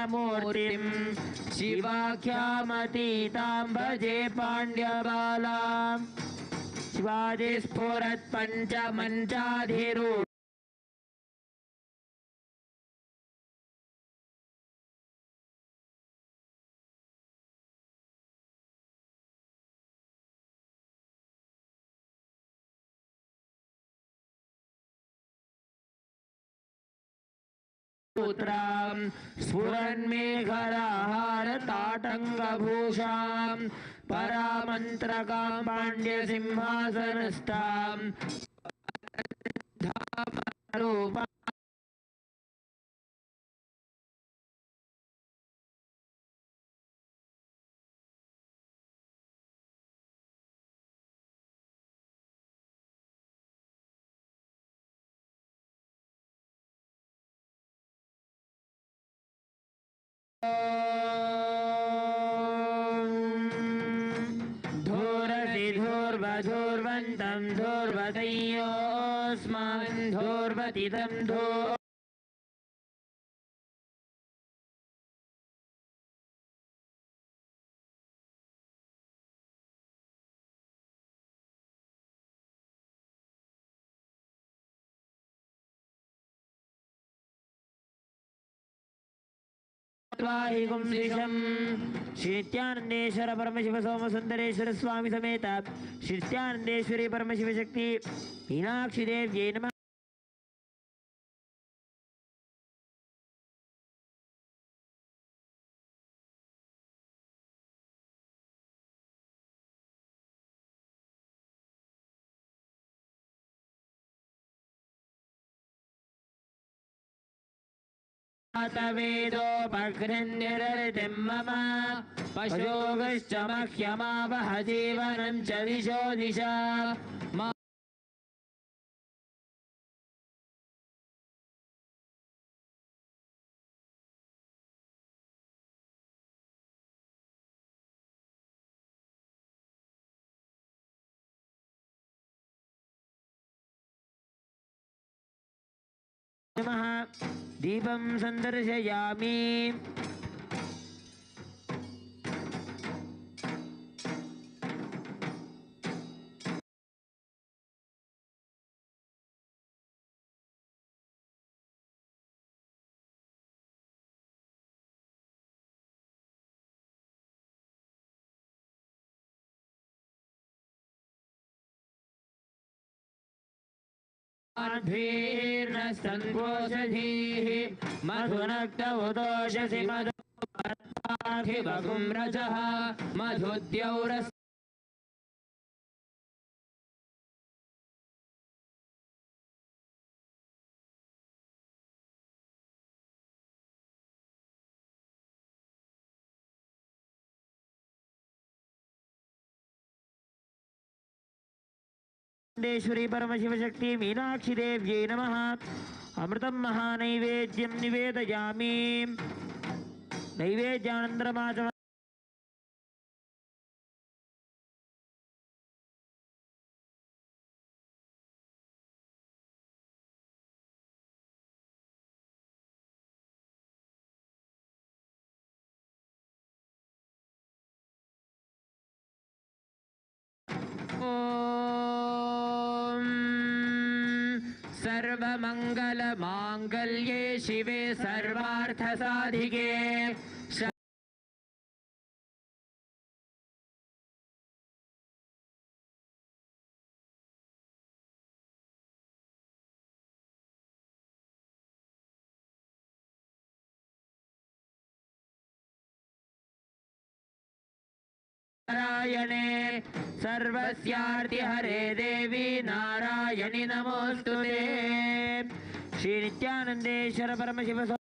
C: मूर्तिं शिवाख्यामतीतां भजे पाण्ड्यबालां शिवादिस्फुरत् पञ्चमञ्चाधिरूढ पुत्रां स्फुरन्मेघराहारताटङ्गभूषां परामन्त्रकां पाण्ड्यसिंहासनस्थां रूपा धूर्वधूर्वधूर्वन्तं धूर्वतयोऽस्मान् धूर्वतितं धूर् श्री नित्यानंदेश्वर परमशिव सोमसुंदरेश्वर स्वामी समेत श्री नित्यानंदेश्वरी परमशिव शक्ति मीनाक्षी देव्यै नमः। वेदोपगृह्यरतिं मम पशोगश्च मह्यमावह जीवनं च दिशो दिशा नमः। दीपं सन्दर्शयामि। संकोषधीः मधुनक्त उदोषसि मधुपार्थिवगुं रजः मधुद्यौरस् देश्वरी परमशिव शक्ति मीनाक्षी देव्यै नमः। अमृतं महानैवेद्यं निवेदयामि। नैवेद्यानन्तरमाचमनम् सर्वमङ्गलमाङ्गल्ये शिवे सर्वार्थसाधिके नारायणे सर्वस्यार्ति हरे देवी नारायणि नमोस्तुते। Shri नित्यानंदेश्वर Paramshiva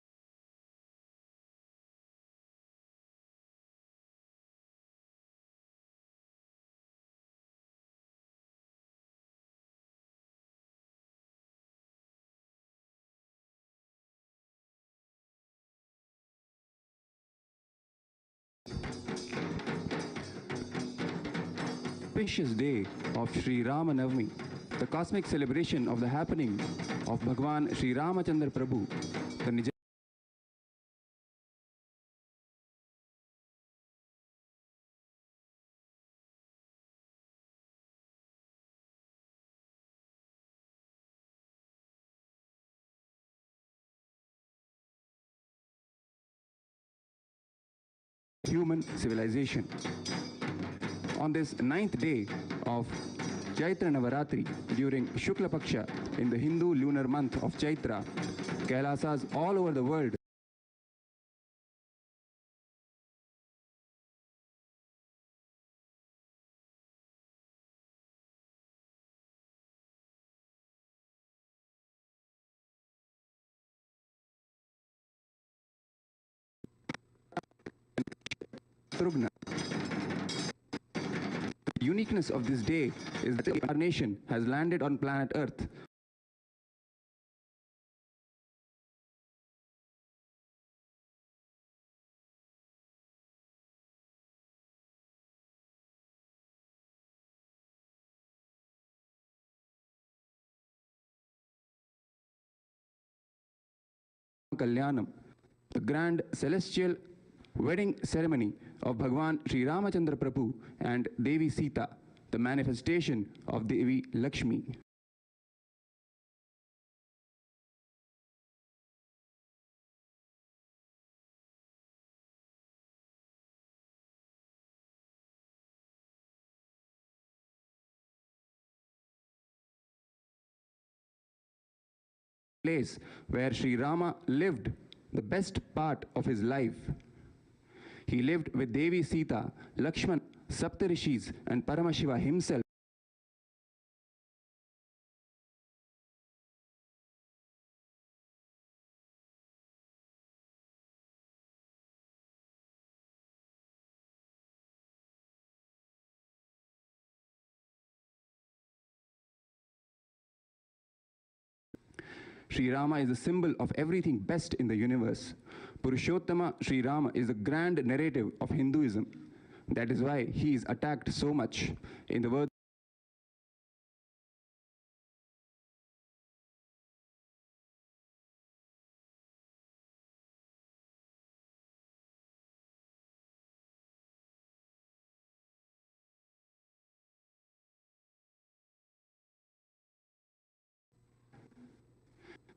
D: Auspicious day of Sri Rama Navami, the cosmic celebration of the happening of Bhagwan Sri Ramachandra Prabhu, the Nij human civilization. On this 9th day of Chaitra Navaratri during Shukla Paksha in the Hindu lunar month of Chaitra, Kailasas all over the world Trugna. The uniqueness of this day is that our nation has landed on planet Earth. Kalyanam, the grand celestial wedding ceremony of Bhagwan Sri Ramachandra Prabhu and Devi Sita, the manifestation of Devi Lakshmi. Place where Sri Rama lived the best part of his life. He lived with Devi Sita, Lakshman, Saptarishis, and Paramashiva himself. Sri Rama is a symbol of everything best in the universe. Purushottama Sri Rama is the grand narrative of Hinduism. That is why he is attacked so much. In the words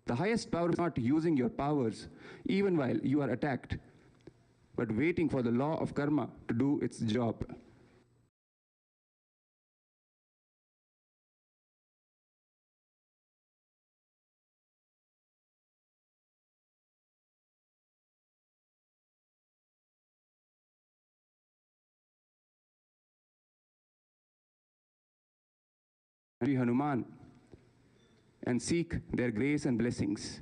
D: the highest power is not using your powers even while you are attacked, but waiting for the law of karma to do its job. Sri Hanuman and seek their grace and blessings.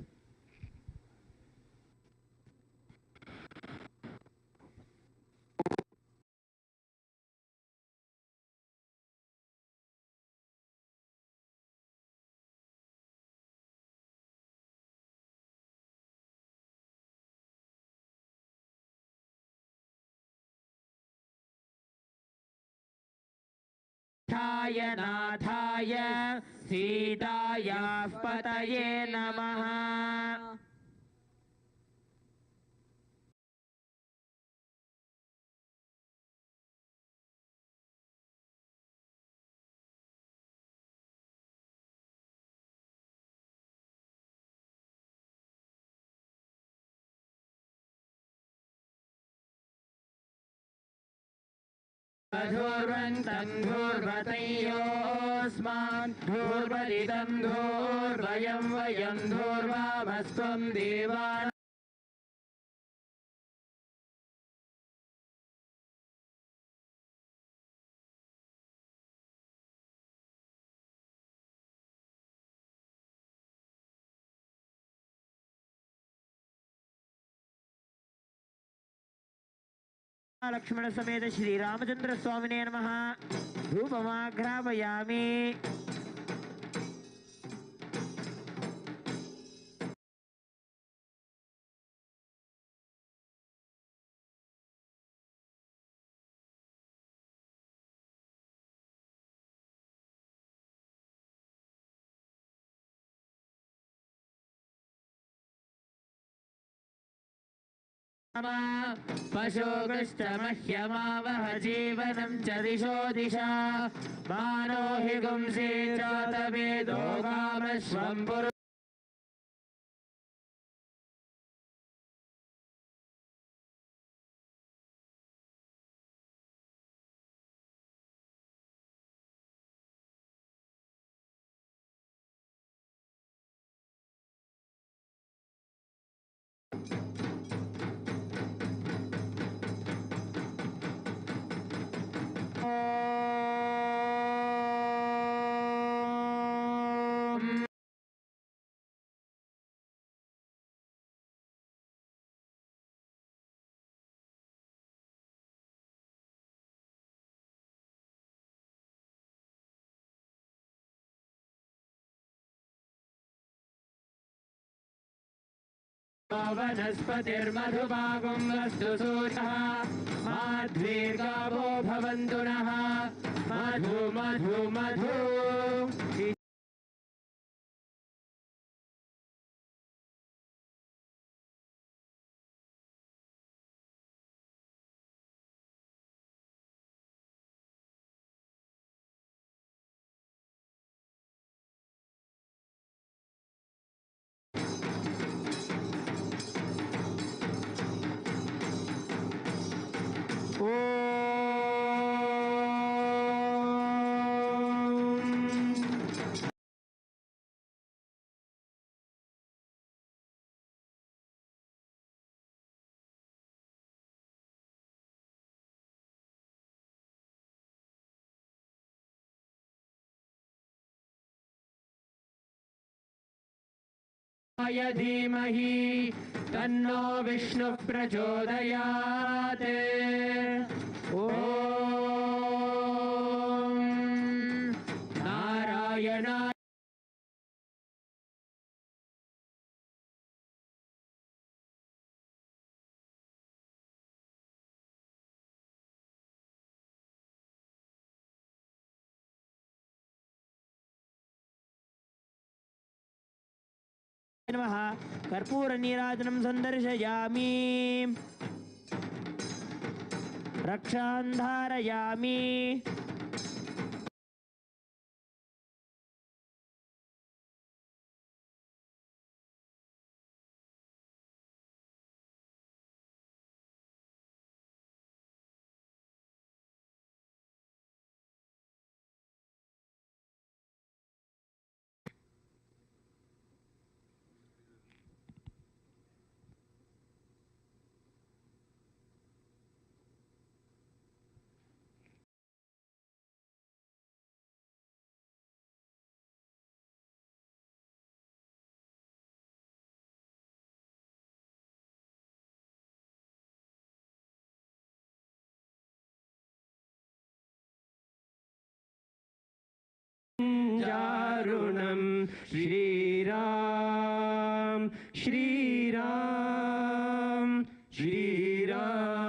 C: नाथाय सीताय पतये नमः। धूर्वन्तं धूर्वतयोऽस्मान् धूर्वदिदं धूर्वयं वयं धूर्वामस्त्वं देवान् लक्ष्मण समेत श्री रामचंद्र स्वामिने नमः धूपमाघ्रापयामि पशोगस्तमह्यमावह जीवनं च दिशो दिशा मानो हि गुंसि चातवेदो कामस्वं पुरुष वनस्पतिर्मधुभागं वस्तु सूर्यः माध्वीर्गावो भवन्तु नः मधु मधु मधु धीमहि तन्नो विष्णु प्रचोदयात् ॐ नारायणाय नमः कर्पूरनीराजनं सन्दर्शयामि रक्षां धारयामि जारुणं श्रीराम श्रीराम श्रीराम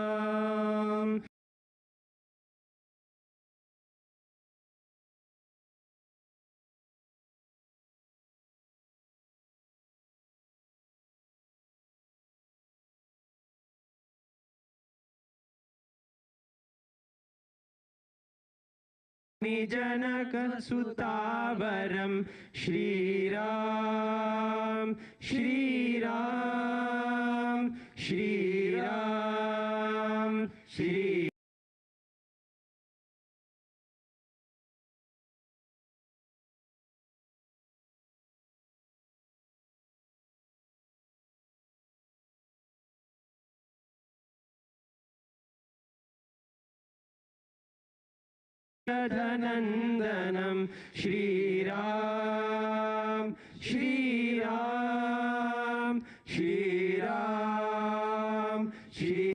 C: जनकसुतावरं श्रीराम श्रीराम श्रीराम श्री नंदनम श्रीराम श्रीराम श्रीराम श्री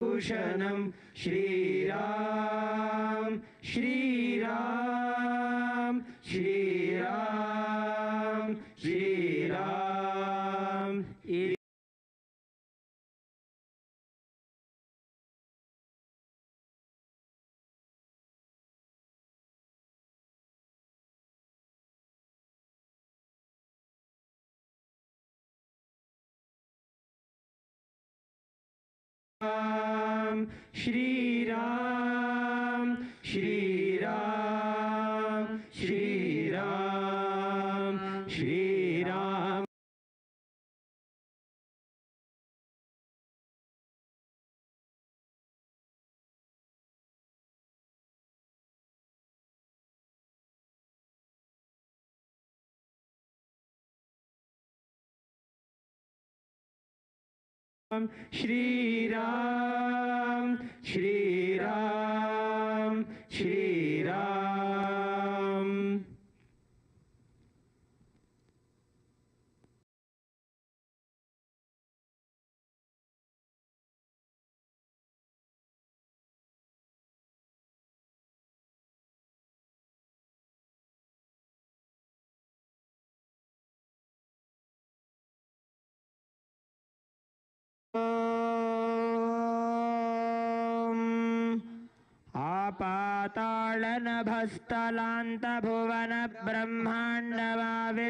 C: भूषणं श्रीराम श्रीराम श्रीराम श्रीराम श्रीराम श्रीराम श्रीराम श्रीराम श्रीराम श्रीराम श्रीराम आपाताळनभस्थलान्त भुवन ब्रह्माण्डमावि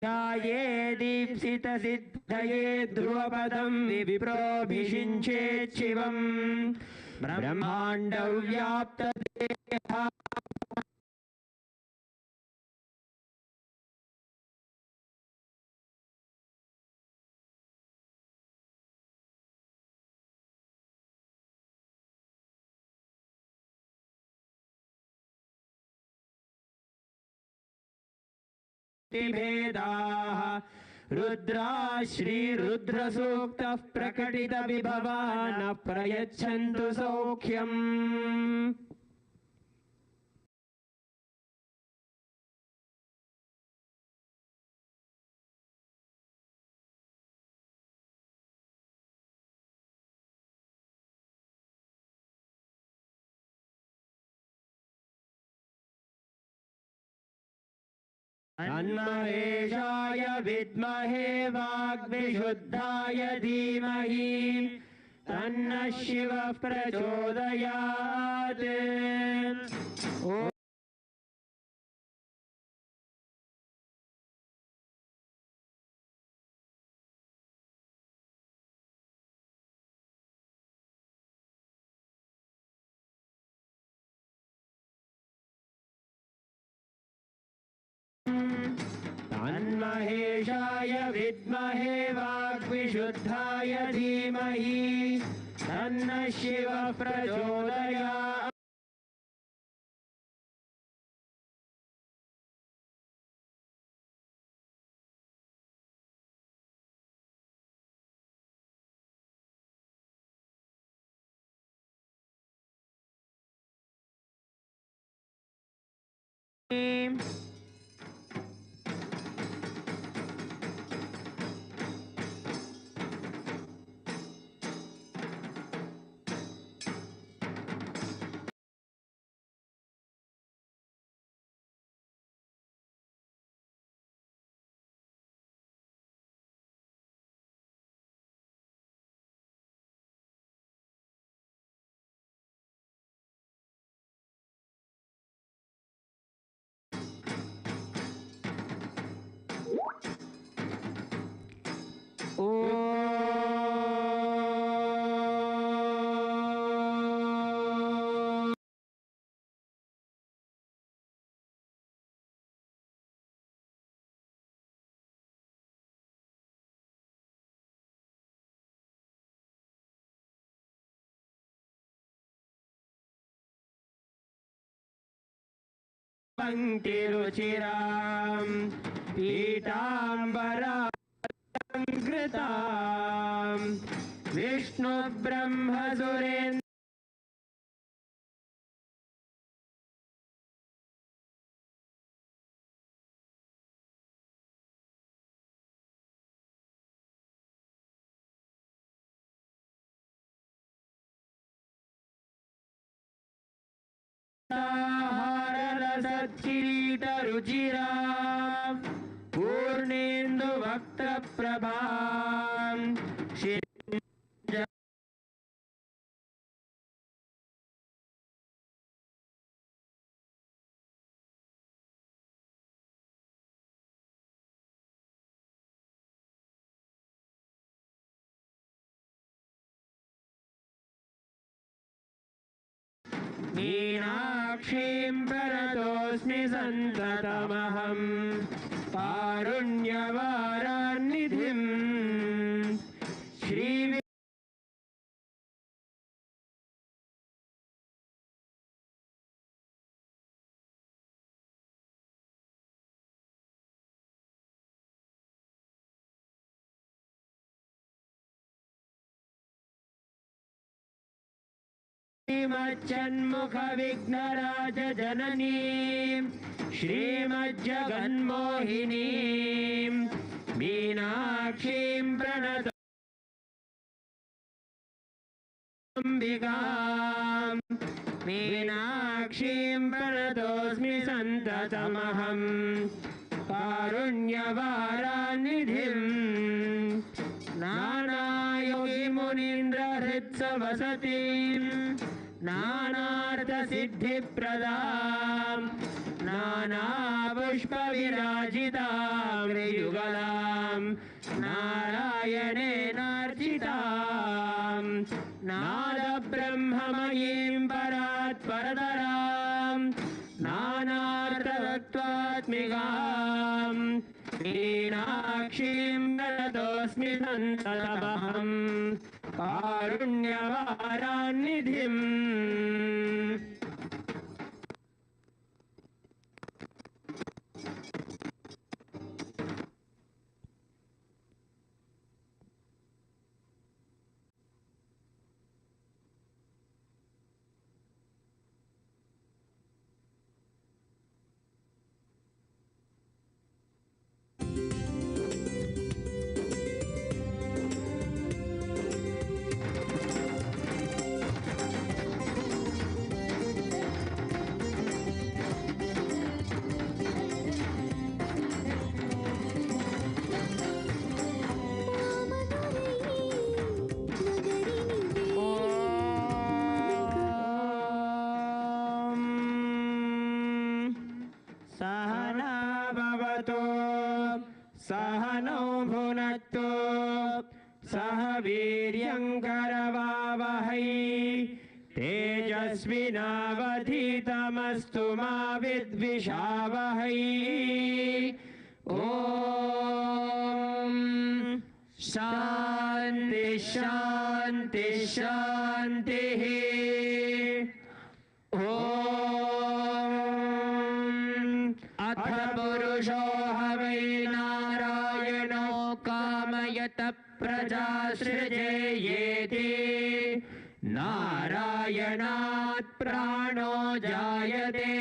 C: ध्याये दीप्सितसिद्धये ध्रुवपदं विप्रोभिषिञ्चेत् शिवम् ब्रह्माण्डव्याप्तदेहा भेदाः रुद्रा श्रीरुद्रसूक्तः प्रकटितविभवान् प्रयच्छन्तु सौख्यम् तन्महेशाय विद्महे वाग्विशुद्धाय धीमहि तन्नः शिवः प्रचोदयात् ॐ तन्महेशाय विद्महे वाग्विशुद्धाय धीमहि तन्नः शिवः प्रचोदयात् पङ्क्तिरुचिरां पीताम्बरां कृतां विष्णु ब्रह्म सुरेन्द्र किरीट रुचिरा पूर्णेन्दु वक्त प्रभा मीनाक्षीं प्रणतोऽस्मि सन्ततमहं कारुण्यवारान्निधिं श्री श्रीमज्जन्मुख विघ्नराज जननीं श्रीमज्जगन्मोहिनीं मीनाक्षीं प्रणतोऽम्बिकां मीनाक्षीं प्रणतोऽस्मि सन्ततमहं कारुण्यवारान्निधिं नानायोगिमुनीन्द्रहृत्सवसतीं नानार्थसिद्धिप्रदां नानापुष्पविराजितां नारायणेनार्चितां नादब्रह्ममयीं परात्परतरां नानार्थतत्त्वात्मिकां मीनाक्षीं प्रणतोऽस्मि सन्ततमहं कारुण्यवारान्निधिम् सहनौ भुनक्तु सह वीर्यङ्करवावहै तेजस्विनावधीतमस्तु मा विद्विषावहै ॐ शान्ति शान्ति शान्तिः अथ पुरुषो हवै नारायणो कामयत प्रजासृजेयेति नारायणात् प्राणो जायते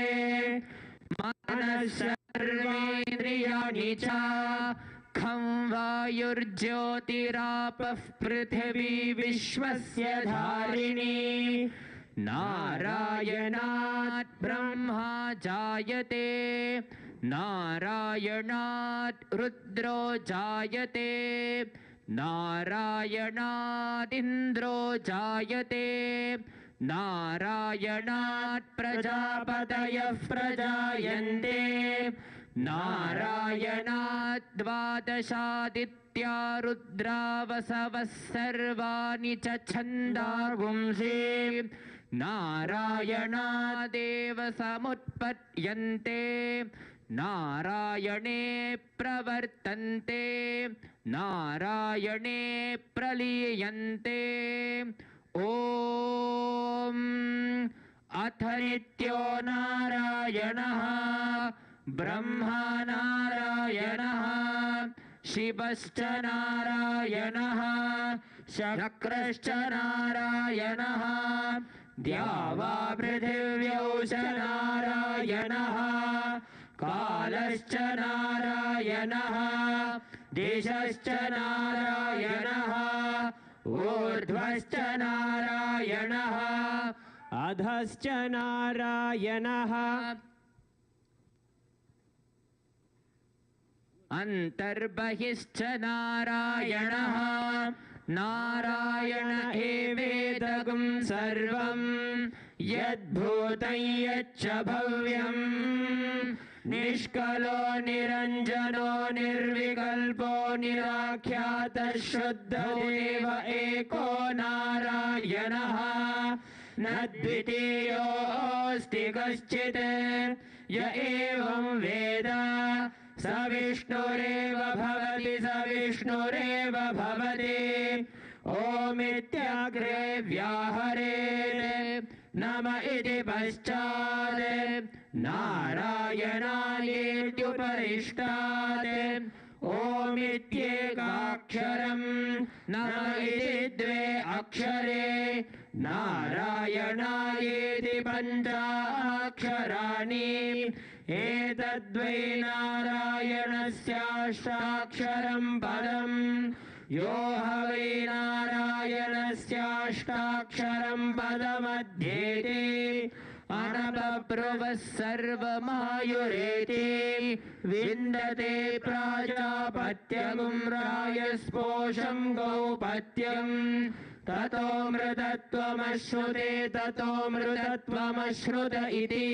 C: मनः सर्वेन्द्रियाणि च खं वायुर्ज्योतिरापः पृथिवी विश्वस्य धारिणी नारायणात् ब्रह्मा जायते नारायणात् रुद्रो जायते नारायणादिन्द्रो जायते नारायणात् प्रजापतयः प्रजायन्ते नारायणात् द्वादशादित्या रुद्रावसवः सर्वाणि च छन्दागुंसि नारायणादेव समुत्पद्यन्ते नारायणे प्रवर्तन्ते नारायणे प्रलीयन्ते ॐ अथ नित्यो नारायणः ब्रह्मा नारायणः शिवश्च नारायणः शक्रश्च नारायणः द्यावा पृथिव्यौ च नारायणः कालश्च नारायणः दिशश्च नारायणः ऊर्ध्वश्च नारायणः
A: अधश्च नारायणः
C: अन्तर्बहिश्च नारायणः नारायण एवेदगं सर्वं यद्भूतं यच्च भव्यं निष्कलो निरञ्जनो निर्विकल्पो निराख्यातः शुद्धदेव एको नारायणः न द्वितीयोऽस्ति कश्चित् य एवं वेद स विष्णुरेव भवति स विष्णुरेव भवति ओमित्याग्रे व्याहरेत् नम इति पश्चात् नारायणायेत्युपरिष्टात् ओमित्येकाक्षरं नम इति द्वे अक्षरे नारायणायेति पञ्चाक्षराणि एतद्वै नारायणस्याष्टाक्षरं पदं यो ह वै नारायणस्याष्टाक्षरं पदमध्येते अनबभ्रुवः सर्वमायुरेति विन्दते प्राजापत्यगुं रायस्पोषं गौपत्यं ततो मृतत्वमश्नुते ततो मृतत्वमश्नुत इति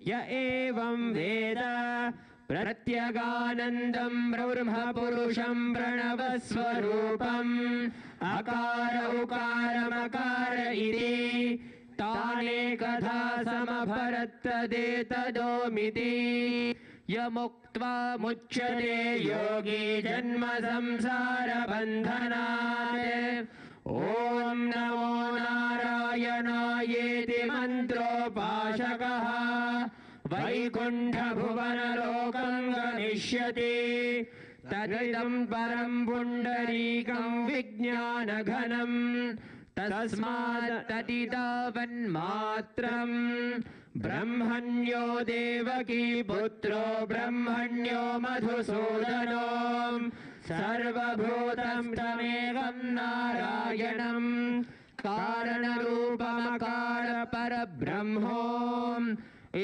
C: य एवं वेद प्रत्यगानन्दं ब्रह्मपुरुषं प्रणवस्वरूपम् अकार उकारमकार इति तानेकधा समभरत्तदेतदोमिति यमुक्त्वा मुच्यते योगी जन्म संसारबन्धनात् ॐ नमो नारायणायेति मन्त्रोपासकः वैकुण्ठभुवनलोकं गमिष्यति तदिदं परं पुण्डरीकं विज्ञानघनं तस्मात् तदिदावन्मात्रं ब्रह्मण्यो देवकी पुत्रो ब्रह्मण्यो मधुसूदनो सर्वभूतं तमेकं नारायणं कारणरूपमकार परब्रह्मो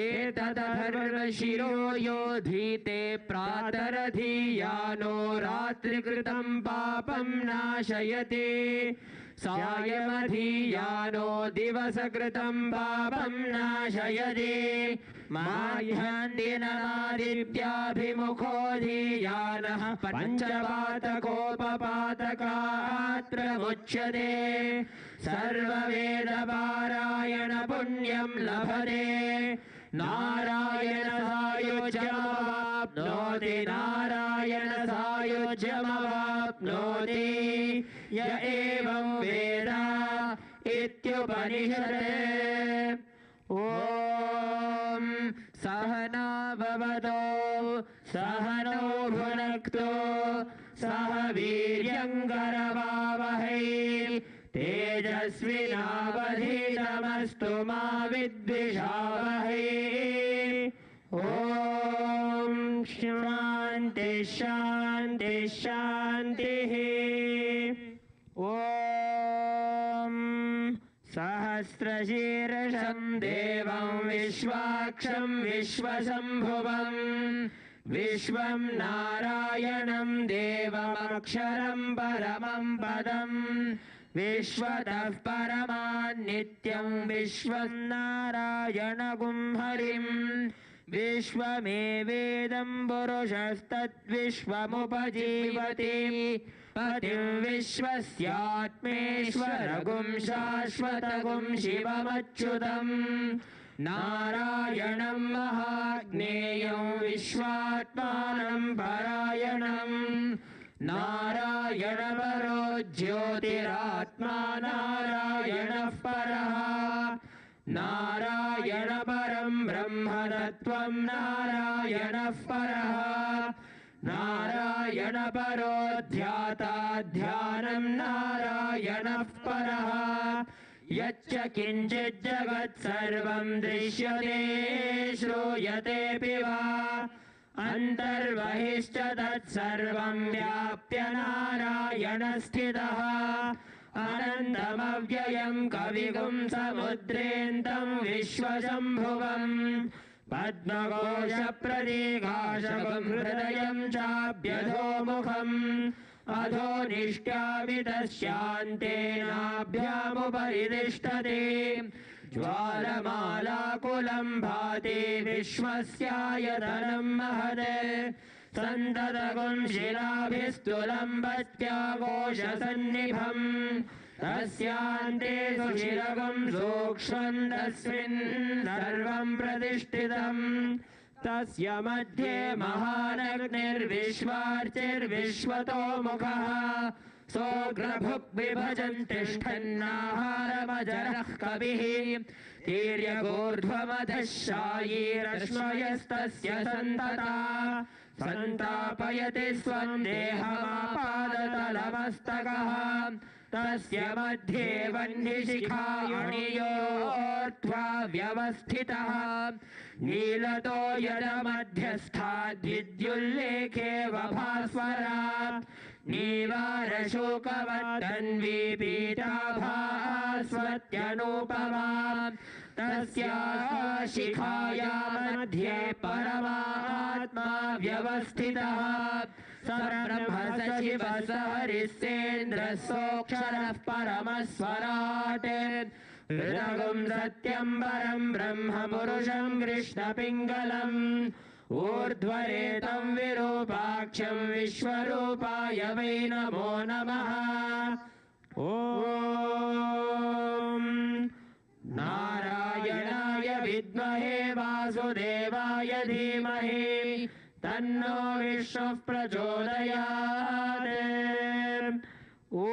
C: एतदथर्वशिरो योधीते प्रातरधीयानो रात्रिकृतं पापं नाशयति सायमधीयानो दिवसकृतं पापं नाशयति माह्यान्दिनमादित्याभिमुखो धीयानः पञ्चपातकोपपातकात् प्रमुच्यते सर्ववेदपारायण पुण्यं लभते नारायण सायुज्यमवाप्नोति नारायण सायुज्यमवाप्नोति य एवं वेद इत्युपनिषदे ॐ सहना भवतो सहनौ भुनक्तु सह वीर्यङ्करवावहै तेजस्विनावधीतमस्तु मा विद्विषावहै ॐ शान्ति शान्ति शान्तिः ॐ सहस्रशीर्षं देवं विश्वाक्षं विश्वशम्भुवं विश्वं नारायणं देवमक्षरं परमं पदं विश्वतः परमान्नित्यं विश्वं नारायणगुं हरिं विश्वमेवेदं पुरुषस्तद्विश्वमुपजीवति पतिं विश्वस्यात्मेश्वरगुं शाश्वतगुं शिवमच्युतं नारायणं महाज्ञेयं विश्वात्मानं परायणं नारायणपरो ज्योतिरात्मा नारायणः परः नारायणपरं ब्रह्मतत्त्वं नारायणः परः नारायण परो ध्याता ध्यानं नारायणः परः यच्च किञ्चित् जगत् सर्वं दृश्यते श्रूयतेऽपि वा अन्तर्बहिश्च तत्सर्वं व्याप्य नारायणस्थितः अनन्तमव्ययं कविगुं समुद्रेन्दं विश्वशम्भुवम् पद्मकोशप्रदीघाशकं हृदयं चाभ्यधोमुखम् अधो निष्ट्यामि तस्यान्तेनाभ्यामुपरि तिष्ठति ज्वालमालाकुलं भाति विश्वस्यायतनं महत् सन्ततगुं शिलाभिस्तुलम्बत्याघोषसन्निभम् तस्यान्ते सुशिरगुं सूक्ष्मं तस्मिन् सर्वं प्रतिष्ठितम् तस्य मध्ये महानग्निर्विश्वार्चिर्विश्वतो मुखः सोऽग्रभुक् विभजन् तिष्ठन्नाहारमजरः कविः तीर्यगोर्ध्वमधः शायीरश्मयस्तस्य सन्तता सन्तापयति स्वं देहमापादतलमस्तकः तस्य मध्ये वह्निशिखायणियोर्ध्वा व्यवस्थितः नीलतो यदमध्यस्थाद्विद्युल्लेखेव भास्वरा नीवारशोकवत्तन्वी पीताभास्वत्यनुपमा तस्याः शिखाया मध्ये परमात्मा व्यवस्थितः स ब्रह्म स शिवः स हरिस्सेन्द्रः सोऽक्षरः परमस्वराट् हृदगुं सत्यं परं ब्रह्म पुरुषं कृष्णपिङ्गलम् ऊर्ध्वरेतं विरूपाक्षं विश्वरूपाय वै नमो नमः ॐ नारायणाय विद्महे वासुदेवाय धीमहि तन्नो विष्णुः प्रचोदयात् ॐ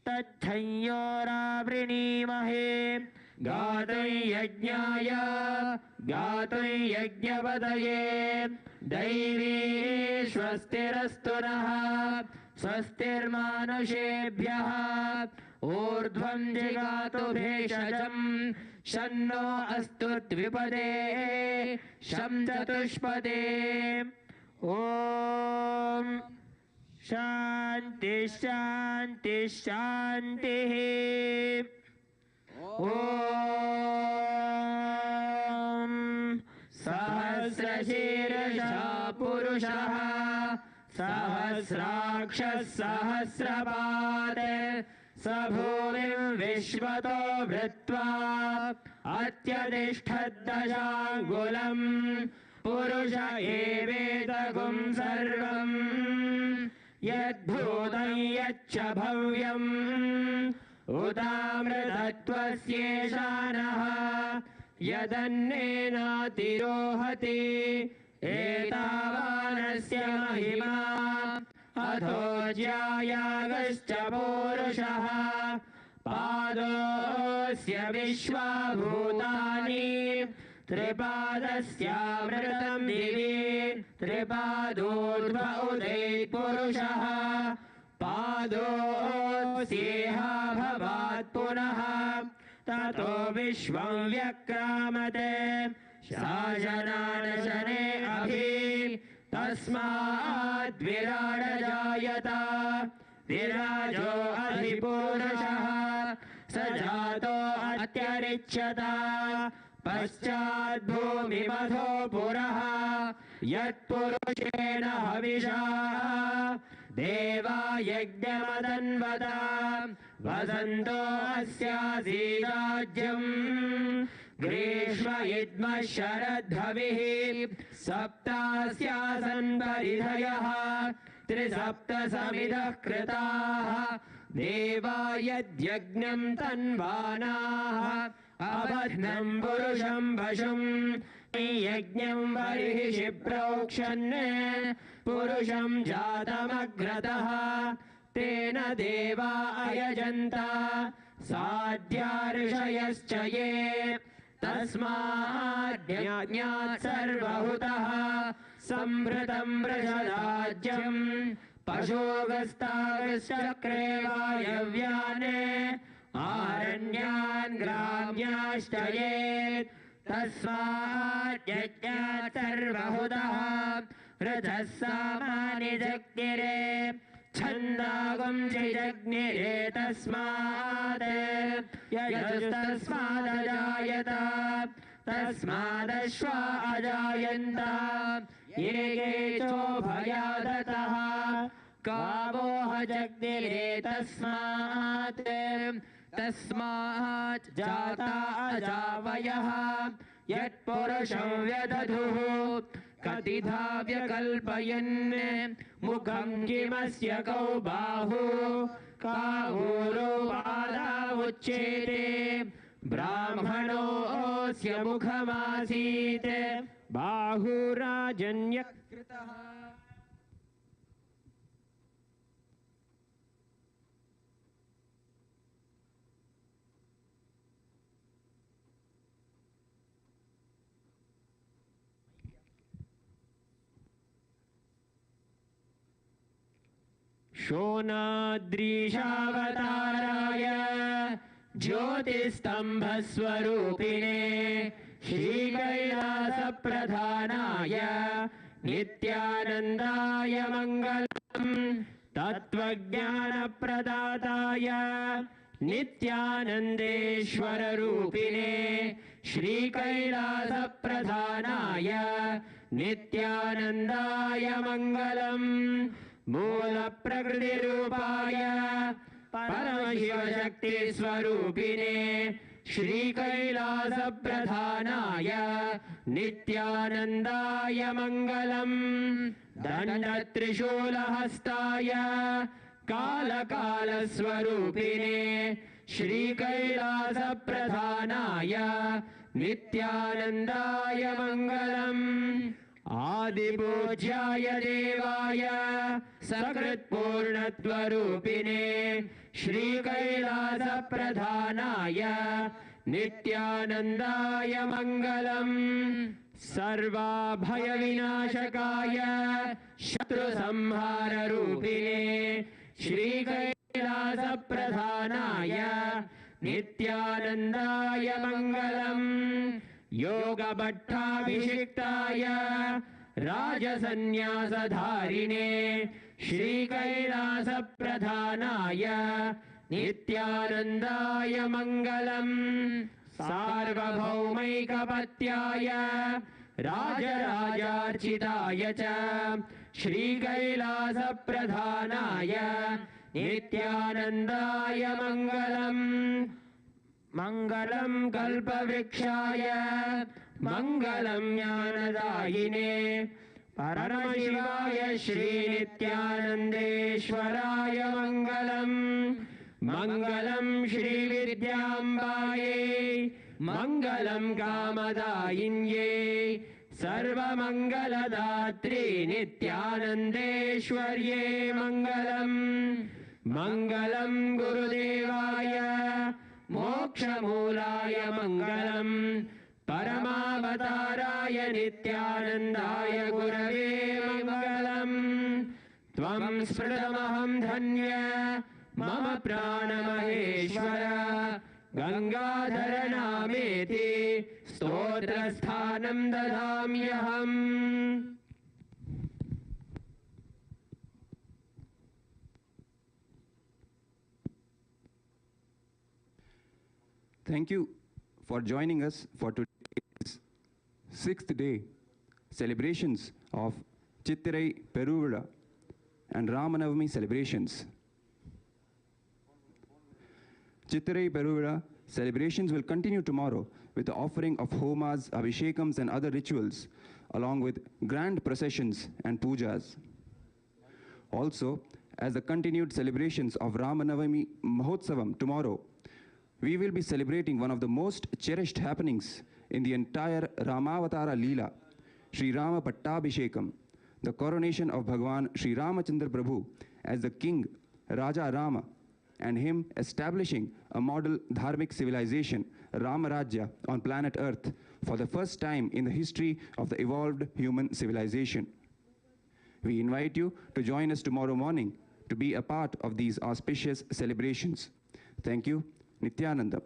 C: तच्छंयोरावृणीमहे गातुं यज्ञाय गातुं यज्ञपतये दैवी स्वस्तिरस्तु नः स्वस्तिर्मानुषेभ्यः ऊर्ध्वं जिगातु भेषजं शन्नो अस्तु द्विपदे शं चतुष्पदे ॐ शान्ति शान्ति शान्तिः ॐ सहस्रशीर्षः पुरुषः सहस्राक्षः सहस्रपाद स भूमिं विश्वतो भृत्वा अत्यतिष्ठद्दशाङ्गुलम् पुरुष एवेदगुं सर्वम् यद्भूतं यच्च भव्यम् उदामृतत्वस्येषानः यदन्नेनातिरोहति एतावानस्य महिमा अथो ज्यायागश्च पूरुषः पादोऽस्य विश्वाभूतानि त्रिपादस्यामृतं दिवि त्रिपादोर्ध्व उदैपुरुषः पादोऽस्येह भवात् पुनः ततो विश्वं व्यक्रामते शासनानशने अभि तस्माद् विराड जायत विराजो अधिपुरुषः स जातो अत्यरिच्यत पश्चात् भूमिमथो पुरः यत्पुरुषेण हविषा देवा यज्ञमदन्वत वसन्तो अस्यासीराज्यम् ग्रीष्म इद्मः शरद्भविः सप्तास्यासन् परिधयः त्रिसप्तसमिधः कृताः देवा यद्यज्ञं तन्वानाः अबध्नं पुरुषं पशुम् यज्ञं बर्हिषि प्रोक्षन् पुरुषं जातमग्रतः तेन देवा अयजन्त साध्या ऋषयश्च ये तस्मात् यज्ञात् सर्वहुतः संभृतं वृषदाज्यं पशोगस्तागश्चक्रे वायव्याने आरण्यान् ग्राम्याश्चयेत् तस्मात् यज्ञात् सर्वहुतः रथः सामानि जग्निरे छन्दागुं जग्निरे तस्मात् यजुस्तस्मादजायत तस्मादश्वा अजायन्त ये चोभयादतः गावोह जग्निरे तस्मात् जाता अजावयः यत्पुरुषं व्यदधुः कतिधा व्यकल्पयन् मुखं किमस्य कौ बाहु कावूरो पादावुच्येते ब्राह्मणोऽस्य मुखमासीत् बाहुराजन्यकृतः शोणाद्रीशावताराय ज्योतिस्तम्भस्वरूपिणे श्रीकैलासप्रधानाय नित्यानन्दाय मङ्गलम् तत्त्वज्ञानप्रदाताय नित्यानन्देश्वररूपिणे श्रीकैलासप्रधानाय नित्यानन्दाय मङ्गलम् मूलप्रकृतिरूपाय परमशिवशक्तिस्वरूपिणे श्रीकैलासप्रधानाय नित्यानन्दाय मङ्गलम् दण्डत्रिशूलहस्ताय कालकालस्वरूपिणे श्रीकैलासप्रधानाय नित्यानन्दाय मङ्गलम् आदिपूज्याय देवाय सकृत्पूर्णत्वरूपिणे श्रीकैलासप्रधानाय नित्यानन्दाय मङ्गलम् सर्वाभयविनाशकाय शत्रुसंहाररूपिणे श्रीकैलासप्रधानाय नित्यानन्दाय मङ्गलम् योगभट्टाभिषिक्ताय राजसन्न्यासधारिणे श्रीकैलासप्रधानाय नित्यानन्दाय मङ्गलम् सार्वभौमैकपत्याय राजराजार्चिताय च श्रीकैलासप्रधानाय नित्यानन्दाय मङ्गलम् मङ्गलं कल्पवृक्षाय मङ्गलं ज्ञानदायिने परमशिवाय श्रीनित्यानन्देश्वराय मङ्गलम् मङ्गलं श्रीविद्याम्बायै मङ्गलं कामदायिन्ये सर्वमङ्गलदात्री नित्यानन्देश्वर्ये मङ्गलम् मङ्गलं गुरुदेवाय मोक्षमूलाय मङ्गलम् परमावताराय नित्यानन्दाय गुरवे मङ्गलम् त्वं स्मृतमहं धन्य मम प्राणमहेश्वर Gangadhar नामेति स्तोत्रस्थानं ददाम्यहम्।
D: Thank you for joining us for today's 6th day celebrations of Chithirai, Peruvizha and Ramanavami celebrations. Chithirai, Peruvizha celebrations will continue tomorrow with the offering of homas, abhishekams and other rituals along with grand processions and pujas. Also, as the continued celebrations of Ramanavami Mahotsavam tomorrow, we will be celebrating one of the most cherished happenings in the entire Ramavatara Leela, Sri Rama Pattabhishekam, the coronation of Bhagwan Sri Ramachandra Prabhu as the King Raja Rama and him establishing a model dharmic civilization, Ramarajya, on planet Earth for the first time in the history of the evolved human civilization. We invite you to join us tomorrow morning to be a part of these auspicious celebrations. Thank you. Nithyananda.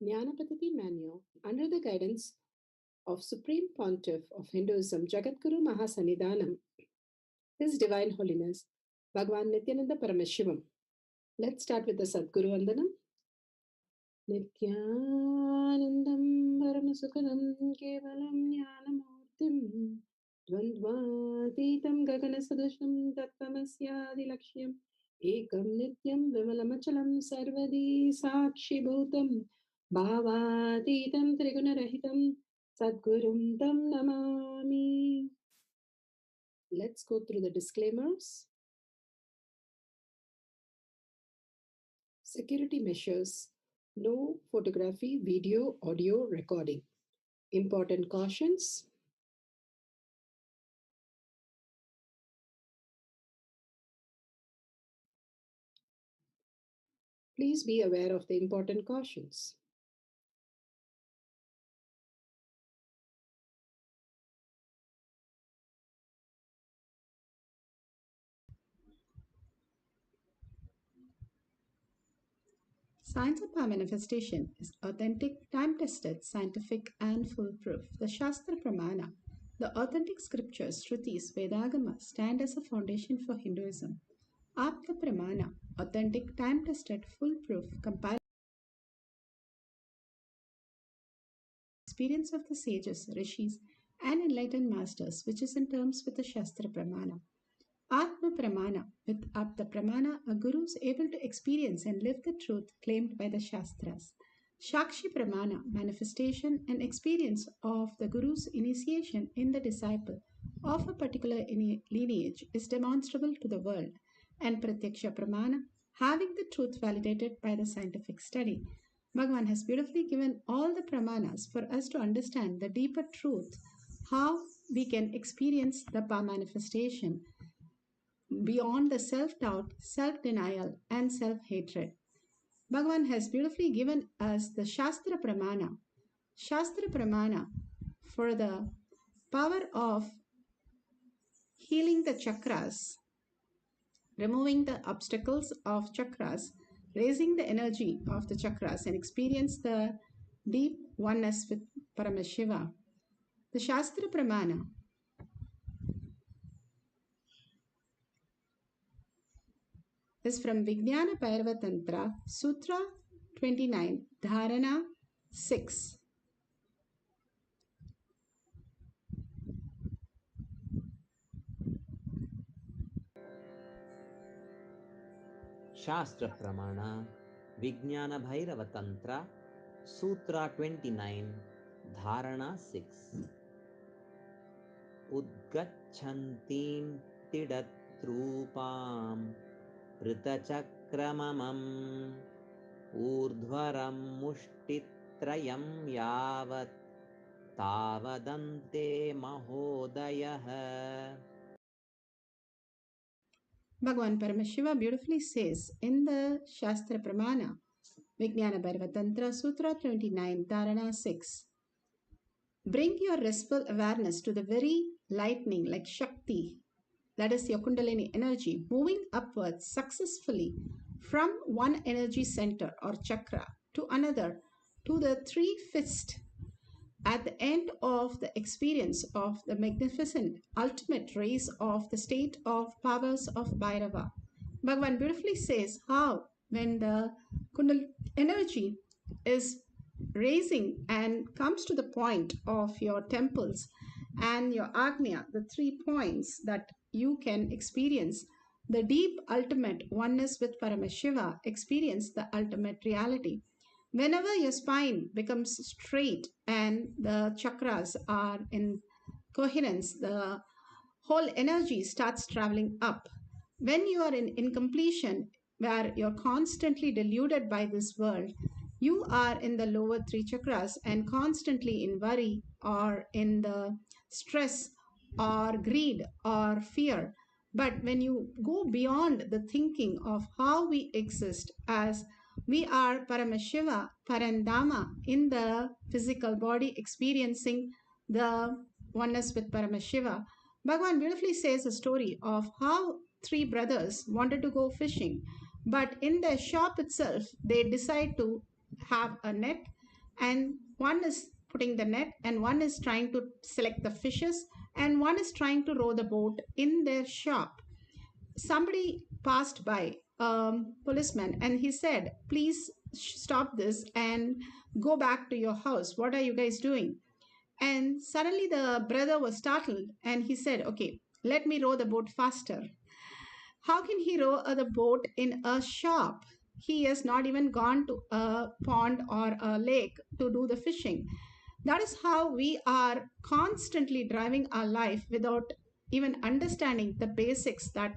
E: Jnanapadati Manual, under the guidance of Supreme Pontiff of Hinduism, Jagadguru Mahasannidhanam, His Divine Holiness, Bhagavan Nithyananda Paramashivam. Let's start with the Sadguru Vandanam. Nithyanandam Paramasukadam Kevalam Jnanamurtim Dvandvatitam Gaganasadusham Tattvamasyaadilakshya Ekam Nityam Vimalamachalam Sarvadi Sakshi Bhutam Bhavatitam Trigunarahitam Sadgurum Tam Namami. Let's go through the disclaimers. Security measures. No photography, video, audio recording. Important cautions. Please be aware of the important cautions.
F: Science of Power Manifestation is authentic, time-tested, scientific, and foolproof. The Shastra Pramana, the authentic scriptures, Shrutis, Vedagama, stand as a foundation for Hinduism. Apta Pramana, authentic, time-tested, foolproof, compiled experience of the sages, rishis, and enlightened masters, which is in terms with the Shastra Pramana. Atma Pramana. With Apta Pramana, a guru is able to experience and live the truth claimed by the Shastras. Shakshi Pramana, manifestation and experience of the guru's initiation in the disciple of a particular lineage is demonstrable to the world. And Pratyaksha Pramana, having the truth validated by the scientific study. Bhagavan has beautifully given all the pramanas for us to understand the deeper truth, how we can experience the power manifestation beyond the self-doubt, self-denial, and self-hatred. Bhagavan has beautifully given us the Shastra Pramana. Shastra Pramana for the power of healing the chakras, removing the obstacles of chakras, raising the energy of the chakras, and experience the deep oneness with Paramashiva. The Shastra Pramana is from Vijnana Bhairava Tantra, Sutra 29, Dharana 6.
G: Shastra Pramana, Vijnana Bhairava Tantra, Sutra 29, Dharana 6. Udgachantim tidatrupam Pritachakramamam Urdhvaram Mushtitrayam Yavat Tavadante Mahodayah.
F: Bhagavan Paramashiva beautifully says in the Shastra Pramana, Vijnana Bhairava Tantra, Sutra 29, Dharana 6, bring your restful awareness to the very lightning like Shakti, that is your Kundalini energy, moving upwards successfully from one energy center or chakra to another, to the three-fist. At the end of the experience of the magnificent ultimate race of the state of powers of Bhairava, Bhagavan beautifully says how when the Kundalini energy is raising and comes to the point of your temples and your Agnya, the 3 points that you can experience the deep ultimate oneness with Paramashiva, experience the ultimate reality. Whenever your spine becomes straight and the chakras are in coherence, the whole energy starts traveling up. When you are in incompletion, where you're constantly deluded by this world, you are in the lower 3 chakras and constantly in worry or in the stress or greed or fear. But when you go beyond the thinking of how we exist as we are Paramashiva, Parandama in the physical body experiencing the oneness with Paramashiva, Bhagavan beautifully says a story of how 3 brothers wanted to go fishing, but in their shop itself, they decide to have a net, and one is putting the net and one is trying to select the fishes and one is trying to row the boat in their shop. Somebody passed by, policeman, and he said, please stop this and go back to your house. What are you guys doing? And suddenly the brother was startled and he said, okay, let me row the boat faster. How can he row the boat in a shop? He has not even gone to a pond or a lake to do the fishing. That is how we are constantly driving our life without even understanding the basics that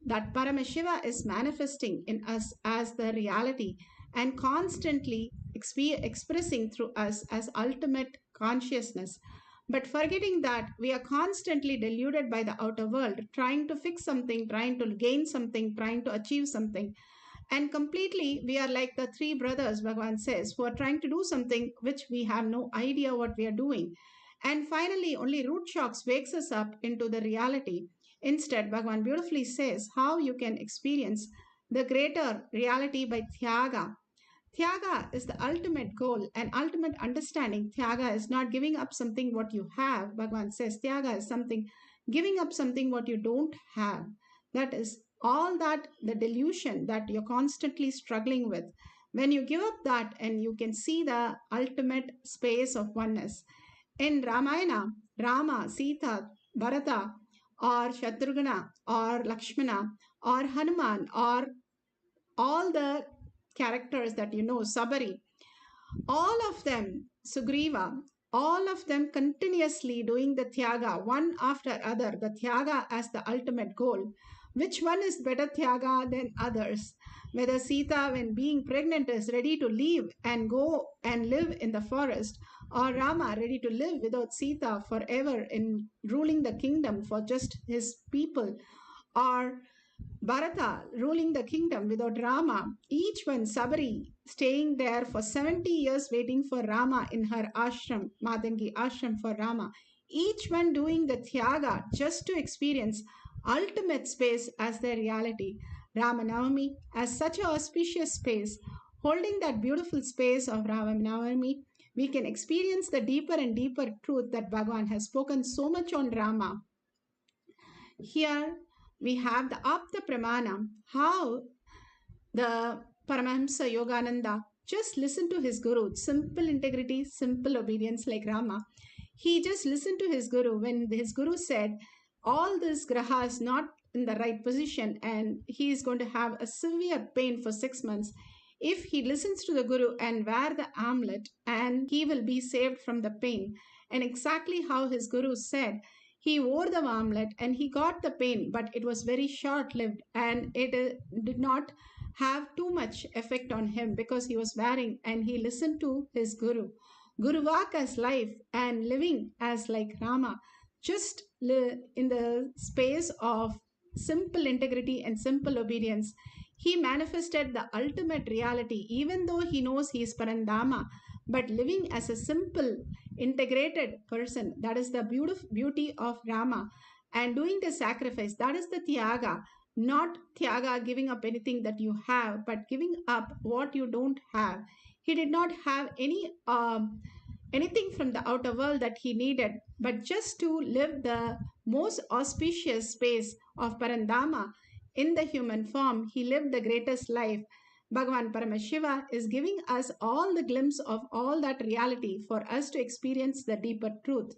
F: Paramashiva is manifesting in us as the reality and constantly expressing through us as ultimate consciousness. But forgetting that we are constantly deluded by the outer world, trying to fix something, trying to gain something, trying to achieve something. And completely, we are like the 3 brothers, Bhagavan says, who are trying to do something which we have no idea what we are doing. And finally, only root shocks wakes us up into the reality. Instead, Bhagavan beautifully says how you can experience the greater reality by Tyaga. Tyaga is the ultimate goal and ultimate understanding. Tyaga is not giving up something what you have. Bhagavan says Tyaga is something, giving up something what you don't have. That is all that the delusion that you're constantly struggling with. When you give up that and you can see the ultimate space of oneness. In Ramayana, Rama, Sita, Bharata, or Shatrugna, or Lakshmana, or Hanuman, or all the characters that you know, Sabari, all of them, Sugriva, all of them continuously doing the Tyaga, one after other, the Tyaga as the ultimate goal. Which one is better Tyaga than others? Whether Sita, when being pregnant, is ready to leave and go and live in the forest, or Rama ready to live without Sita forever in ruling the kingdom for just his people, or Bharata ruling the kingdom without Rama, each one, Sabari, staying there for 70 years waiting for Rama in her ashram, Madangi ashram for Rama, each one doing the Tyaga just to experience ultimate space as their reality. Ramanavami as such an auspicious space, holding that beautiful space of Ramanavami, we can experience the deeper and deeper truth that Bhagavan has spoken so much on Rama. Here we have the Apta Pramana, how the Paramahamsa Yogananda just listened to his Guru, simple integrity, simple obedience like Rama. He just listened to his Guru when his Guru said, all this graha is not in the right position and he is going to have a severe pain for 6 months. If he listens to the Guru and wear the armlet, and he will be saved from the pain. And exactly how his Guru said, he wore the armlet and he got the pain, but it was very short-lived and it did not have too much effect on him because he was wearing and he listened to his Guru. Guruvak as life and living as like Rama, just in the space of simple integrity and simple obedience, he manifested the ultimate reality, even though he knows he is Parandama, but living as a simple, integrated person. That is the beauty of Rama. And doing the sacrifice, that is the Tyaga. Not Tyaga, giving up anything that you have, but giving up what you don't have. He did not have anything from the outer world that he needed, but just to live the most auspicious space of Parandama in the human form, he lived the greatest life. Bhagavan Paramashiva is giving us all the glimpse of all that reality for us to experience the deeper truth.